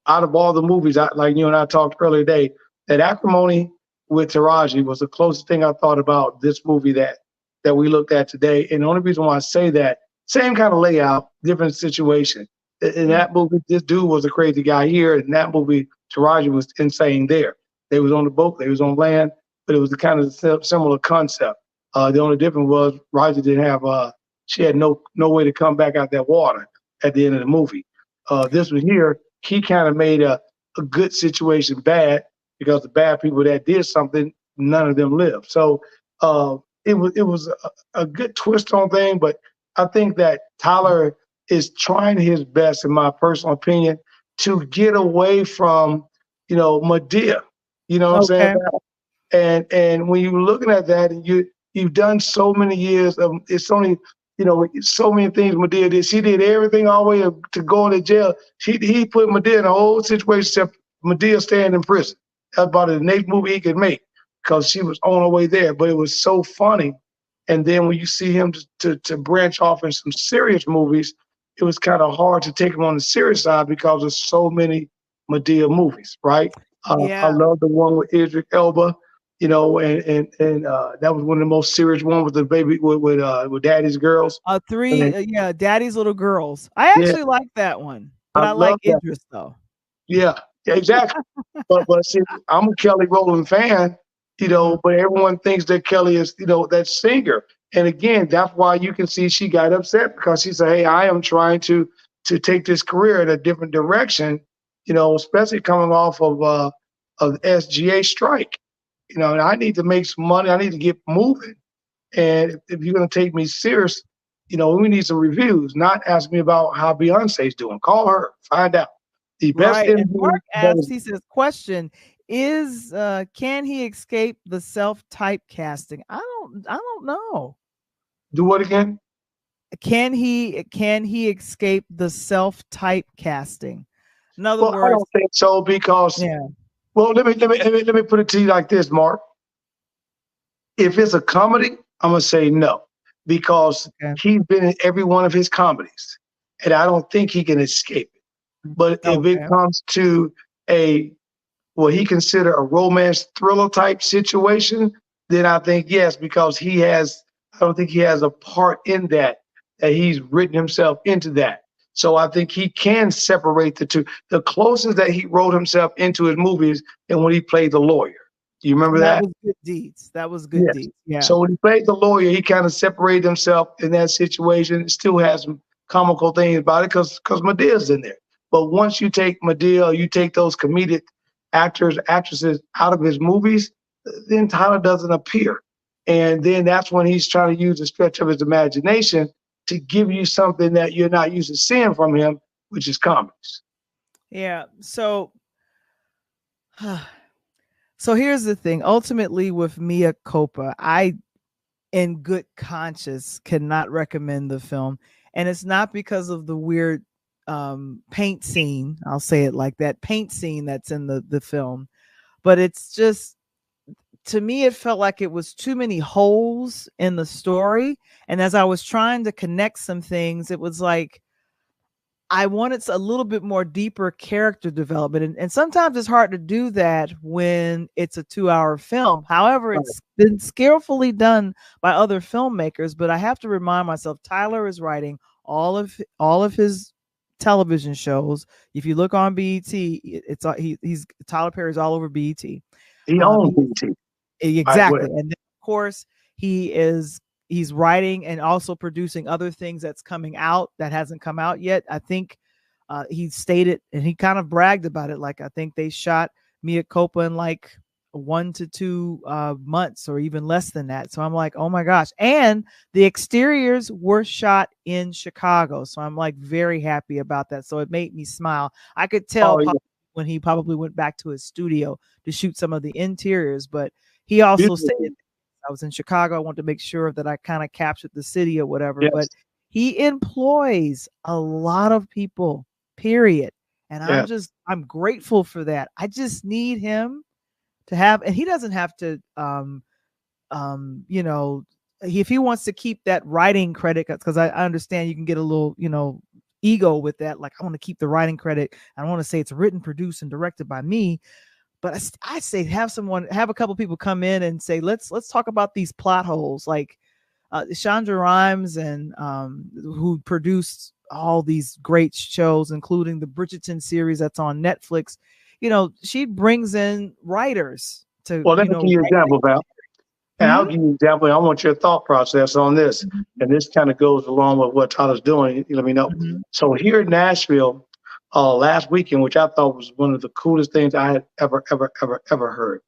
out of all the movies, like you and I talked earlier today, that Acrimony with Taraji was the closest thing I thought about this movie that we looked at today. And the only reason why I say that, same kind of layout, different situation. In Mm. that movie, this dude was a crazy guy here. In that movie, Taraji was insane there. They was on the boat, they was on land, but it was the kind of similar concept. The only difference was Raja didn't have she had no way to come back out that water at the end of the movie. This one here, he kind of made a good situation bad because the bad people that did something, none of them lived. So it was a good twist on thing, but I think that Tyler is trying his best, in my personal opinion, to get away from Medea. You know what I'm saying? Okay. And when you're looking at that, and you've done so many years of it's only so many things Medea did. She did everything all the way to going to jail. He put Medea in a whole situation except Medea staying in prison. That's about the next movie he could make because she was on her way there. But it was so funny. And then when you see him to branch off in some serious movies, it was kind of hard to take him on the serious side because there's so many Madea movies, right? I Yeah. love the one with Idris Elba, and that was one of the most serious one with the baby with Daddy's Girls. Three, And yeah, Daddy's Little Girls. I yeah, actually like that one, but I I like love that. Idris though. Yeah, exactly. But see, I'm a Kelly Rowland fan, Mhm. but everyone thinks that Kelly is, that singer. And again, that's why you can see she got upset because she said, "Hey, I am trying to take this career in a different direction, especially coming off of SGA strike. And I need to make some money. I need to get moving. And if you're going to take me serious, we need some reviews, not ask me about how Beyonce's doing. Call her, find out. The best Right. And interview Mark that asks, was, he says, question is can he escape the self typecasting? I don't know. do what again? Can he escape the self typecasting? In other Well, I words, don't think so because, yeah. well, let me put it to you like this, Mark. If it's a comedy, I'm gonna say no because Okay. he's been in every one of his comedies, and I don't think he can escape it. But if it Okay. comes to a what he consider a romance thriller type situation, then I think yes, because I don't think he has a part in that he's written himself into that. So I think he can separate the two. The closest that he wrote himself into his movies and when he played the lawyer. Do you remember And that that? was good deeds. That was good Yes. deeds. Yeah. So when he played the lawyer, he kind of separated himself in that situation. It still has some comical things about it because Medea's in there. But once you take Medea, you take those comedic actors, actresses out of his movies, then Tyler doesn't appear. And then that's when he's trying to use the stretch of his imagination to give you something that you're not used to seeing from him, which is comedies. Yeah. So here's the thing. Ultimately, with Mia Copa, I, in good conscience, cannot recommend the film, and it's not because of the weird paint scene. I'll say it like that, paint scene that's in the film, but it's just, to me, it felt like it was too many holes in the story, and as I was trying to connect some things, it was like I wanted a little bit more deeper character development. And sometimes it's hard to do that when it's a 2-hour film. However, Right. it's been skillfully done by other filmmakers. But I have to remind myself, Tyler is writing all of his television shows. If you look on BET, he's Tyler Perry's all over BET. He Um, owns he, BT. Right, go exactly, ahead. and then, of course, he is he's writing and also producing other things that's coming out that hasn't come out yet. I think he stated, and he kind of bragged about it, like I think they shot Mia Copa in like 1 to 2 months or even less than that. So I'm like, oh my gosh. And the exteriors were shot in Chicago. So I'm like very happy about that. So it made me smile. I could tell Oh, yeah. when he probably went back to his studio to shoot some of the interiors, but he also Beautiful. stated, I was in Chicago. I wanted to make sure that I kind of captured the city or whatever. But Yes. he employs a lot of people, period. And Yeah. I'm grateful for that. I just need him to have, and he doesn't have to, you know, if he wants to keep that writing credit, because I understand you can get a little, ego with that. Like, I want to keep the writing credit. I don't want to say it's written, produced, and directed by me. But I say have a couple people come in and say, let's talk about these plot holes. Like Chandra Rhimes, and who produced all these great shows, including the Bridgerton series that's on Netflix. She brings in writers to Well, let me give you an write example, things. Val. And I'll Mhm. give you an example. I want your thought process on this. Mhm. And this kind of goes along with what Tyler's doing. You let me know. Mhm. So here in Nashville, last weekend, which I thought was one of the coolest things I had ever heard.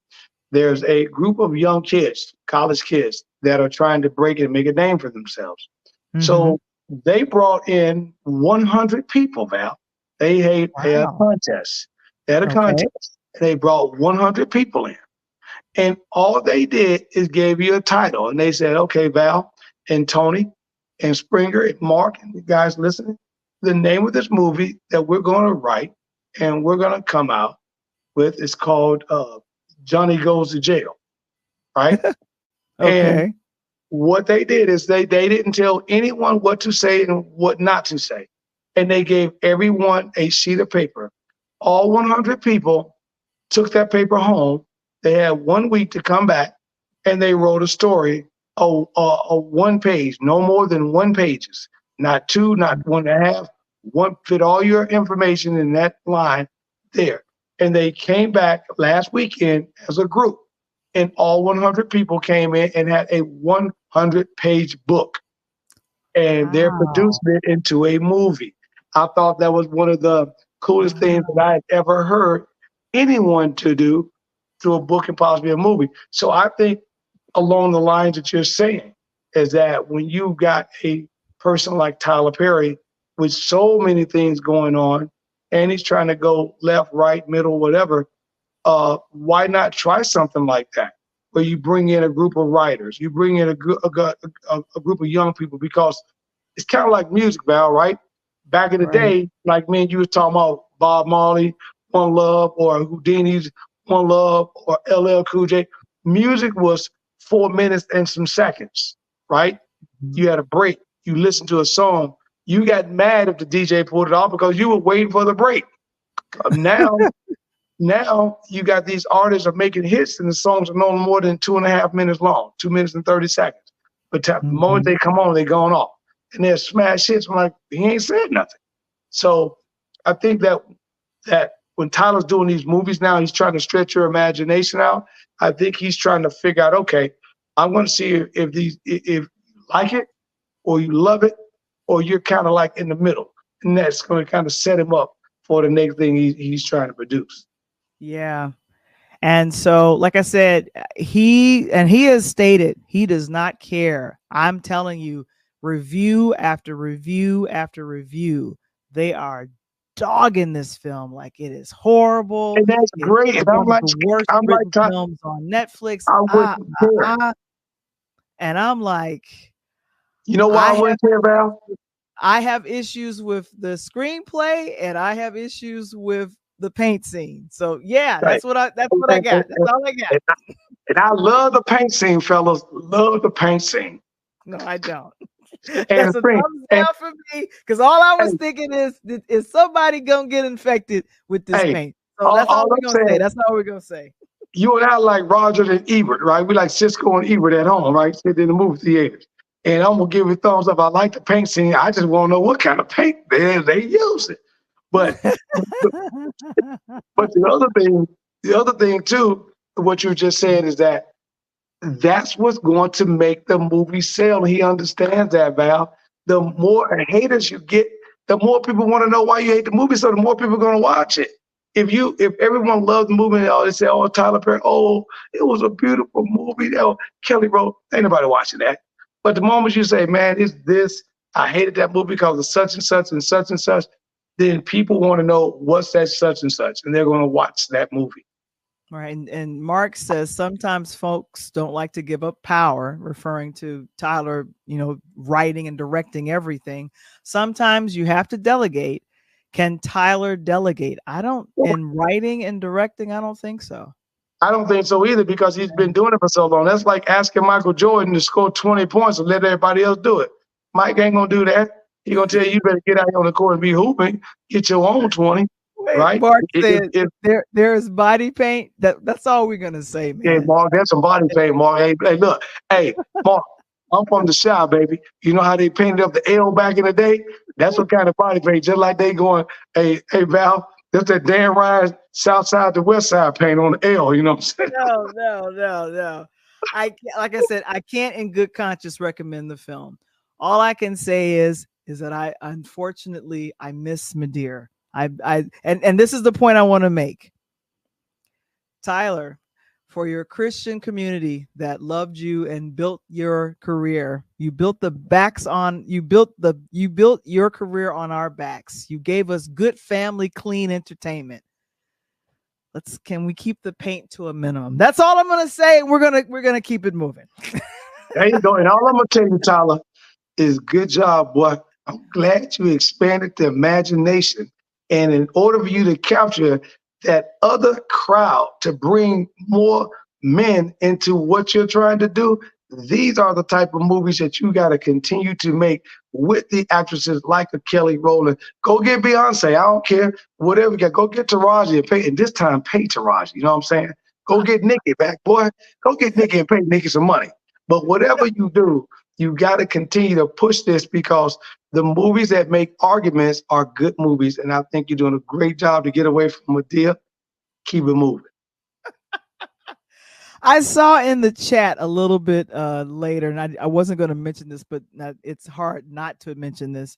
There's a group of young kids, college kids, that are trying to break it and make a name for themselves. Mhm. So they brought in 100 people, Val. They had a Wow. contest. They had a Okay. contest. And they brought 100 people in. And all they did is gave you a title. And they said, okay, Val and Tony and Springer and Mark and you guys listening, the name of this movie that we're going to write and we're going to come out with is called Johnny Goes to Jail, right? And Okay. what they did is they didn't tell anyone what to say and what not to say. And they gave everyone a sheet of paper. All 100 people took that paper home. They had 1 week to come back, and they wrote a story, a 1 page, no more than 1 pages, not two, not 1.5. One, fit all your information in that line there. And they came back last weekend as a group, and all 100 people came in and had a 100-page book, and they're Wow. producing it into a movie. I thought that was one of the coolest things that Wow. I had ever heard anyone to do through a book and possibly a movie. So I think along the lines that you're saying is that when you've got a person like Tyler Perry with so many things going on, and he's trying to go left, right, middle, whatever, why not try something like that? Where you bring in a group of writers, you bring in a group of young people, because it's kind of like music, Val, right? Back in the Right. day, like me and you was talking about Bob Marley, One Love, or Houdini's One Love, or LL Cool J. Music was 4 minutes and some seconds, right? Mhm. You had a break. You listened to a song. You got mad if the DJ pulled it off because you were waiting for the break. Now, now you got these artists are making hits, and the songs are no more than 2.5 minutes long, 2 minutes and 30 seconds. But the moment Mhm. they come on, they're going off, and they're smash hits. I'm like, he ain't said nothing. So I think that when Tyler's doing these movies now, he's trying to stretch your imagination out. I think he's trying to figure out, okay, I'm going to see if you like it or you love it, or you're kind of like in the middle, and that's going to kind of set him up for the next thing he's trying to produce. Yeah. And so, like I said, he has stated he does not care. I'm telling you, review after review after review, they are dogging this film like it is horrible. And that's It's great. And one of the worst I'm like, written films on Netflix. I wouldn't care. And I'm like, You know why I I have wouldn't care, Val? I have issues with the screenplay and I have issues with the paint scene. So yeah, Right. that's And, what I got. That's all I got. and, and I love the paint scene, fellas. Love the paint scene. No, I don't. And the That's a thing, thumbs and down for me because all I was hey, thinking is somebody gonna get infected with this hey, paint? So that's all all we're I'm gonna say. saying, That's all we're gonna say. you and I like Roger and Ebert, right? We like Cisco and Ebert at home, right? Sitting in the movie theaters. And I'm gonna give it thumbs up. I like the paint scene. I just want to know what kind of paint they use it. But but the other thing too, what you just said is that that's what's going to make the movie sell. He understands that, Val. The more haters you get, the more people want to know why you hate the movie, so the more people are going to watch it. If everyone loved the movie and all they say, oh, Tyler Perry, oh, it was a beautiful movie. Oh, Kelly wrote, ain't nobody watching that. But the moment you say, man, it's this, I hated that movie because of such and such and such and such, then people want to know what's that such and such, and they're going to watch that movie. Right. And Mark says sometimes folks don't like to give up power, referring to Tyler, writing and directing everything. Sometimes you have to delegate. Can Tyler delegate? I don't, in writing and directing, I don't think so. I don't think so either, because he's been doing it for so long. That's like asking Michael Jordan to score 20 points and let everybody else do it. Mike ain't gonna do that. He gonna tell you, you better get out on the court and be hooping, get your own 20, Wait, right? Mark said if there is body paint, that's all we're gonna say, Yeah, man. Mark, that's some body paint, Mark. Hey, look, hey, Mark, I'm from the South, baby. You know how they painted up the L back in the day? That's what kind of body paint, just like they going, hey, Val, that's that Dan Ryan South Side to West Side paint on the L, you know what I'm saying? No. Like I said, I can't in good conscience recommend the film. All I can say is that I unfortunately I miss Madeir. And this is the point I want to make. Tyler, for your Christian community that loved you and built your career, you built your career on our backs. You gave us good family clean entertainment. Can we keep the paint to a minimum? That's all I'm gonna say. We're gonna keep it moving. There you go. And all I'm gonna tell you, Tyler, is good job, boy. I'm glad you expanded the imagination. And in order for you to capture that other crowd to bring more men into what you're trying to do, these are the type of movies that you got to continue to make with the actresses like a Kelly Rowland. Go get Beyonce. I don't care. Whatever you got. Go get Taraji and pay. And this time, pay Taraji. You know what I'm saying? Go get Nikki back, boy. Go get Nikki and pay Nikki some money. But whatever you do, you got to continue to push this because the movies that make arguments are good movies. And I think you're doing a great job to get away from Madea. Keep it moving. I saw in the chat a little bit later, and I wasn't going to mention this, but it's hard not to mention this.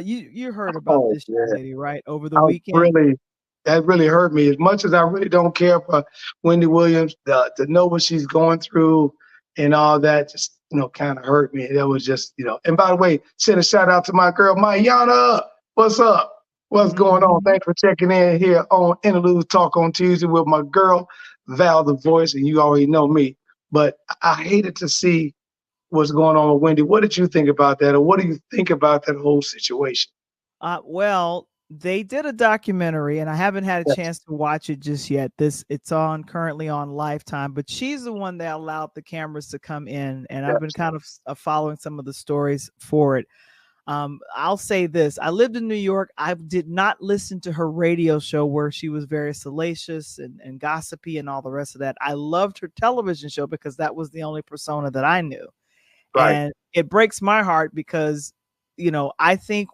You heard about this young lady, right, over the weekend? That really hurt me. As much as I really don't care for Wendy Williams, to know what she's going through and all that, just kind of hurt me. That was just And by the way, send a shout out to my girl Mayana. What's up? What's going on? Thanks for checking in here on Interludes Talk on Tuesday with my girl Val the Voice, and you already know me. But I hated to see what's going on with Wendy. What did you think about that, or what do you think about that whole situation? Well, they did a documentary, and I haven't had a chance to watch it just yet. It's currently on Lifetime, but she's the one that allowed the cameras to come in, and I've been kind of following some of the stories for it. I'll say this. I lived in New York. I did not listen to her radio show where she was very salacious and gossipy and all the rest of that. I loved her television show because that was the only persona that I knew. Right. And it breaks my heart because, I think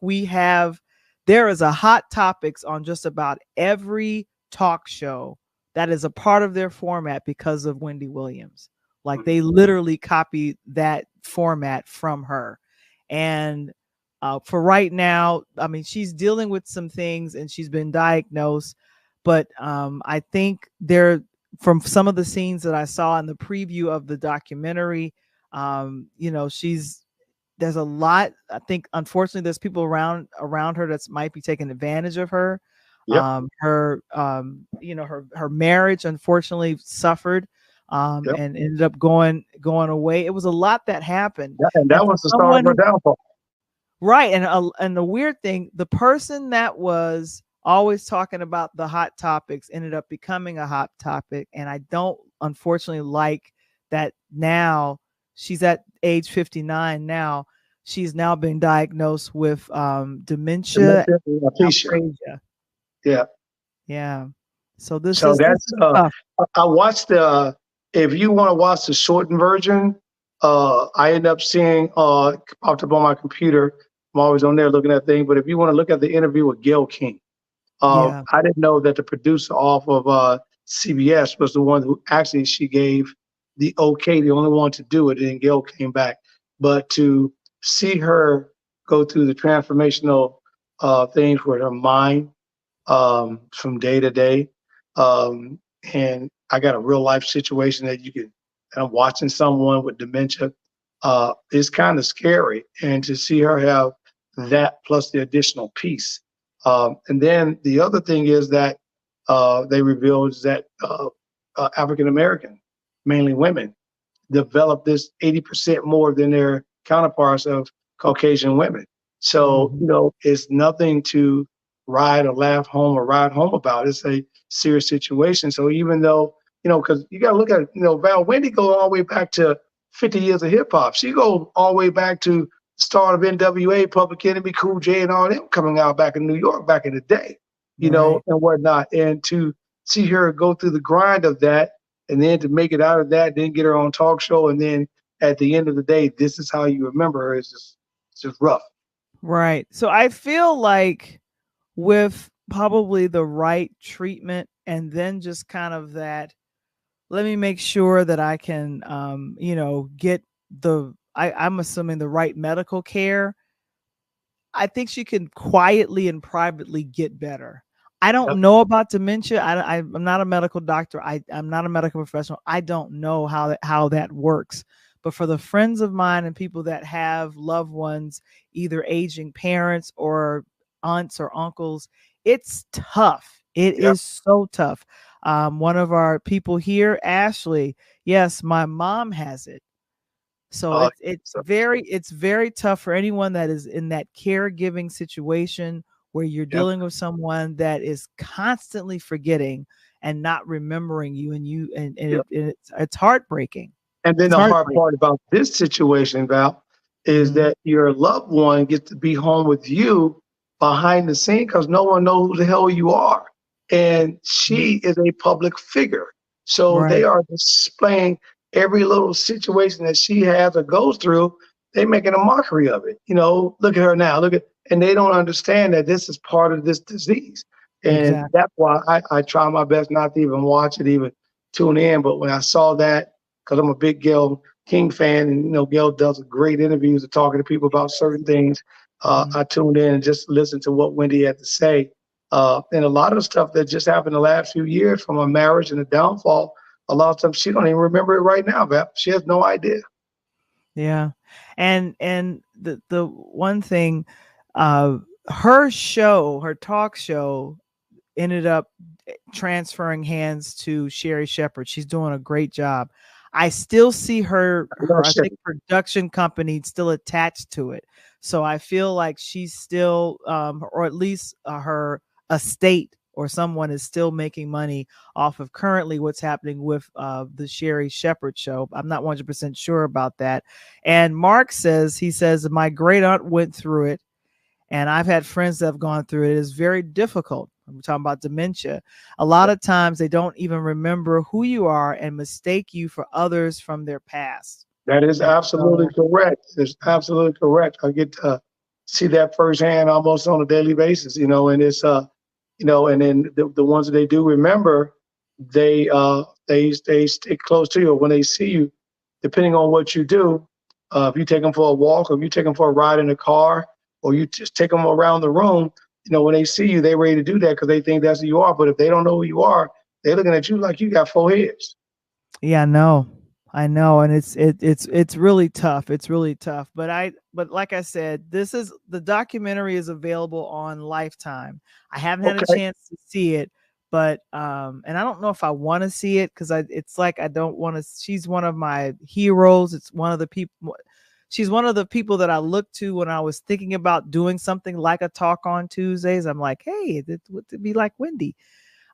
there is a hot topics on just about every talk show that is a part of their format because of Wendy Williams. Like they literally copy that format from her. And for right now, I mean, she's dealing with some things and she's been diagnosed, but I think from some of the scenes that I saw in the preview of the documentary, there's a lot. I think, unfortunately, there's people around her that might be taking advantage of her. Yep. Her marriage, unfortunately, suffered and ended up going away. It was a lot that happened. Yeah, and that was the start of her downfall. Right. And the weird thing, the person that was always talking about the hot topics ended up becoming a hot topic. And I don't, unfortunately, like that now she's at age 59 now. She's now been diagnosed with dementia and aphasia. Yeah. Yeah. So this is tough. I watched if you want to watch the shortened version, I end up seeing popped up on my computer. I'm always on there looking at things. But if you want to look at the interview with Gayle King, I didn't know that the producer off of CBS was the one who actually she gave the okay, the only one to do it. And then Gayle came back. But to see her go through the transformational things with her mind from day to day, and I got a real life situation that I'm watching someone with dementia. It's kind of scary. And to see her have that plus the additional piece. And then the other thing is that they revealed is that African-American, mainly women, develop this 80% more than their counterparts of Caucasian women. So, it's nothing to ride home about. It's a serious situation. So even though, because you got to look at, Val, Wendy goes all the way back to 50 years of hip hop. She goes all the way back to the start of NWA, Public Enemy, Cool J, and all them coming out back in New York back in the day, and whatnot. And to see her go through the grind of that, and then to make it out of that, then get her own talk show, and then at the end of the day, this is how you remember her. It's just rough. Right. So I feel like with probably the right treatment and then just kind of that, let me make sure that I can, get I'm assuming the right medical care. I think she can quietly and privately get better. I don't know about dementia. I'm not a medical doctor. I'm not a medical professional. I don't know how that works. But for the friends of mine and people that have loved ones, either aging parents or aunts or uncles, it's tough. It is so tough. One of our people here, Ashley, yes, my mom has it. So it's very tough for anyone that is in that caregiving situation where you're Yep. dealing with someone that is constantly forgetting and not remembering you, Yep. it's heartbreaking. And then It's the hard heartbreaking. part about this situation, Val, is Mm-hmm. that your loved one gets to be home with you behind the scene because no one knows who the hell you are. And she is a public figure. So they Right. are displaying every little situation that she has or goes through. They making a mockery of it. Look at her now. And they don't understand that this is part of this disease. And Exactly. that's why I try my best not to even watch it, even tune in. But when I saw that, because I'm a big Gail King fan, and Gail does great interviews and talking to people about certain things. Mm-hmm. I tuned in and just listened to what Wendy had to say, and a lot of the stuff that just happened the last few years from a marriage and a downfall. A lot of times she don't even remember it right now, Beth. She has no idea. Yeah. And the one thing, uh her talk show ended up transferring hands to Sherry Shepherd. She's doing a great job. I still see I know I she, think production company still attached to it. So I feel like she's still, or at least her estate or someone is still making money off of currently what's happening with the Sherry Shepherd show. I'm not 100% sure about that. And Mark he says, my great aunt went through it, and I've had friends that have gone through it. It's very difficult. I'm talking about dementia. A lot of times they don't even remember who you are and mistake you for others from their past. that is And absolutely so, correct. It's absolutely correct. I get to see that firsthand almost on a daily basis, and it's and then the ones that they do remember, they stick close to you. When they see you, depending on what you do, if you take them for a walk, or if you take them for a ride in a car, or you just take them around the room, when they see you, they're ready to do that because they think that's who you are. But if they don't know who you are, they're looking at you like you got four heads. yeah, I know, and it's really tough. It's really tough. But like I said, the documentary is available on Lifetime. I haven't had a Okay, chance to see it, but and I don't know if I want to see it because it's like I don't want to. She's one of my heroes. It's one of the people. She's one of the people that I look to when I was thinking about doing something like a talk on Tuesdays. I'm like, hey, it would be like Wendy.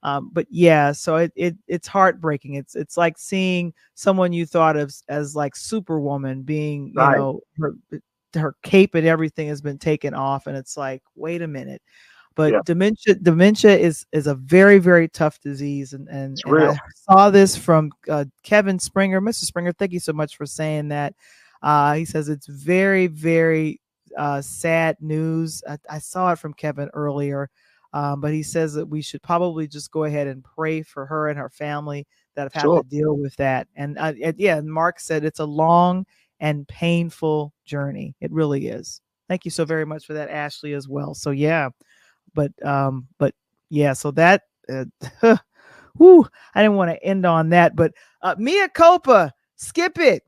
But yeah, so it's heartbreaking. It's like seeing someone you thought of as like Superwoman being, right. her cape and everything has been taken off, and it's like, wait a minute. But Yeah, dementia is a very, very tough disease, it's and real. I saw this from Kevin Springer. Mr. Springer, thank you so much for saying that. He says it's very, very sad news. I saw it from Kevin earlier, but he says that we should probably just go ahead and pray for her and her family that have had to Sure. deal with that. And yeah, Mark said it's a long and painful journey. It really is. Thank you so very much for that, Ashley, as well. So yeah, but yeah, so that whew, I didn't want to end on that, but Mia Culpa, skip it.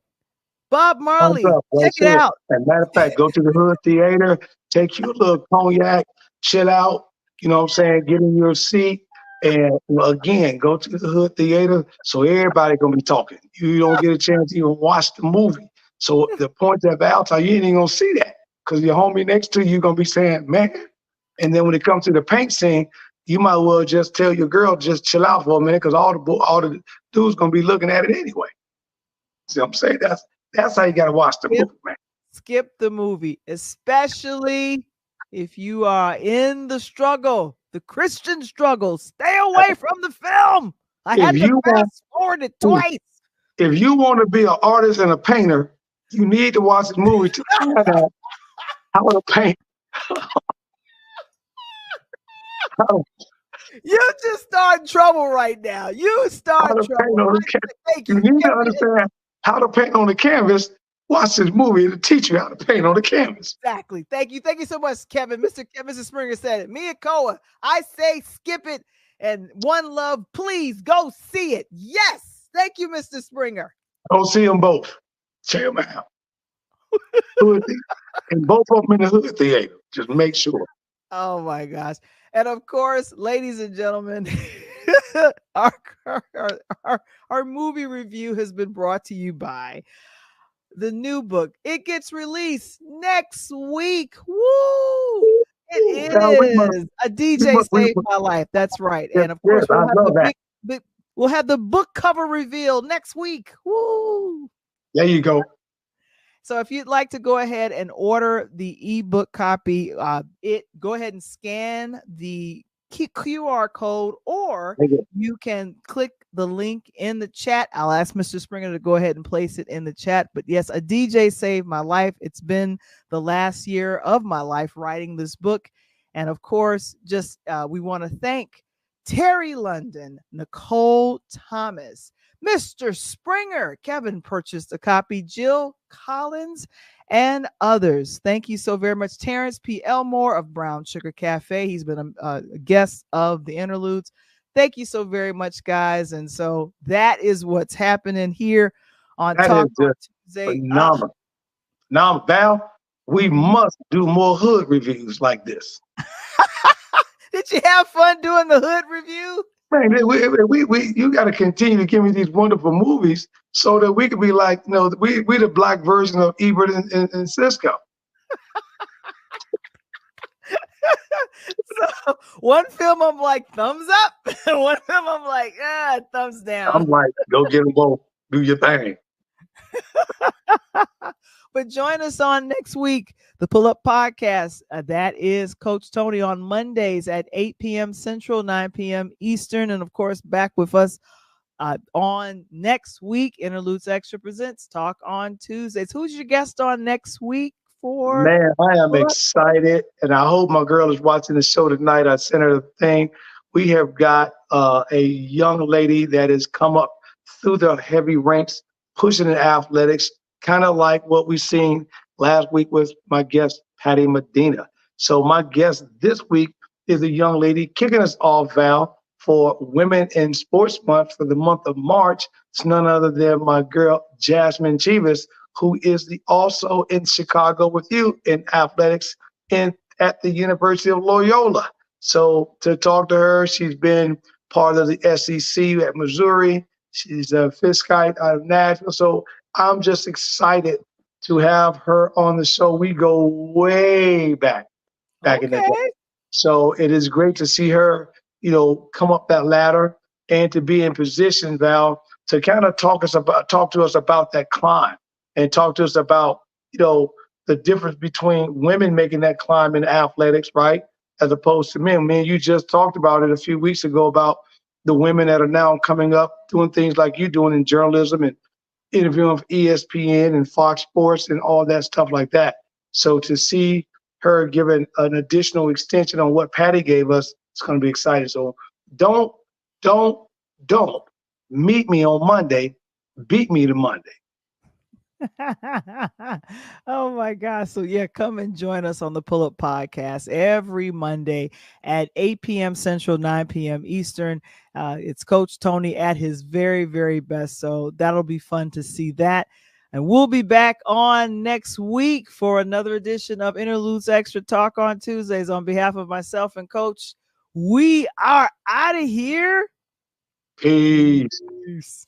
Bob Thumbs Marley, up. check That's it it. out. And matter of fact, go to the Hood Theater, take you a little cognac, chill out. You know what I'm saying? Get in your seat. And again, go to the Hood Theater so everybody gonna be talking. You don't get a chance to even watch the movie. So the point that Val told you ain't even gonna see that because your homie next to you gonna be saying, man. And then when it comes to the paint scene, you might well just tell your girl just chill out for a minute because all the dudes gonna be looking at it anyway. See what I'm saying? That's how you gotta watch the Skip, movie, man. skip the movie, especially if you are in the struggle, the Christian struggle. Stay away from the film. I If had to you want fast forward it twice. if you want to be an artist and a painter, you need to watch this movie to find out how to paint. How, You just start trouble right now. You how start to paint trouble. on the canvas. Thank You you. need to Skip it. understand how to paint on the canvas. Watch this movie to teach you how to paint on the canvas. Exactly. Thank you. Thank you so much, Kevin. Mr. Springer said it. Mia Koa, I say skip it. And One Love, please go see it. Yes. Thank you, Mr. Springer. Go see them both. Check them out. And both of them in the Hood Theater. Just make sure. Oh my gosh. And of course, ladies and gentlemen, our, our, our movie review has been brought to you by the new book. It gets released next week. Woo! It is. A DJ saved my life. That's right. And of course, we'll have we'll have the book cover reveal next week. Woo! There you go. So if you'd like to go ahead and order the ebook copy, go ahead and scan the QR code, or you can click the link in the chat. I'll ask Mr. Springer to go ahead and place it in the chat. But yes, A DJ Saved My Life. It's been the last year of my life writing this book. And of course, just we want to thank Terry London, Nicole Thomas, Mr. Springer. Kevin purchased a copy, Jill Collins, and others. Thank you so very much. Terrence P. Elmore of Brown Sugar Cafe. He's been a guest of the Interludes. Thank you so very much, guys. And so that is what's happening here on Talk on Tuesday. Phenomenal. Now, Val, we must do more hood reviews like this. Did you have fun doing the hood review? Man, you got to continue to give me these wonderful movies so that we can be like, we the black version of Ebert and Cisco. So one film I'm like, thumbs up. And one film I'm like, thumbs down. I'm like, go get them both. Do your thing. But join us on next week, the Pull Up Podcast. That is Coach Tony on Mondays at 8 p.m. Central, 9 p.m. Eastern. And of course, back with us on next week. Interludes Extra presents Talk on Tuesdays. Who's your guest on next week? Man, I am excited, and I hope my girl is watching the show tonight. I sent her the thing. We have got a young lady that has come up through the heavy ranks, pushing in athletics, kind of like what we seen last week with my guest, Patty Medina. So my guest this week is a young lady kicking us off, Val, for Women in Sports Month for the month of March. It's none other than my girl, Jasmine Chivas, who is also in Chicago with you in athletics at the University of Loyola. So to talk to her, she's been part of the SEC at Missouri. She's a Fiskite out of Nashville. So I'm just excited to have her on the show. We go way back in the day. So it is great to see her, come up that ladder and to be in position, Val, to kind of talk to us about that climb. And talk to us about, the difference between women making that climb in athletics, right, as opposed to men. Man, you just talked about it a few weeks ago about the women that are now coming up doing things like you're doing in journalism and interviewing for ESPN and Fox Sports and all that stuff like that. So to see her giving an additional extension on what Patty gave us, it's going to be exciting. So don't meet me on Monday, beat me to Monday. Oh my gosh. So yeah, come and join us on the Pull Up Podcast every Monday at 8 p.m. Central, 9 p.m. Eastern. It's Coach Tony at his very, very best. So that'll be fun to see that. And we'll be back on next week for another edition of Interludes Extra Talk on Tuesdays. On behalf of myself and Coach, we are out of here. Peace. Peace.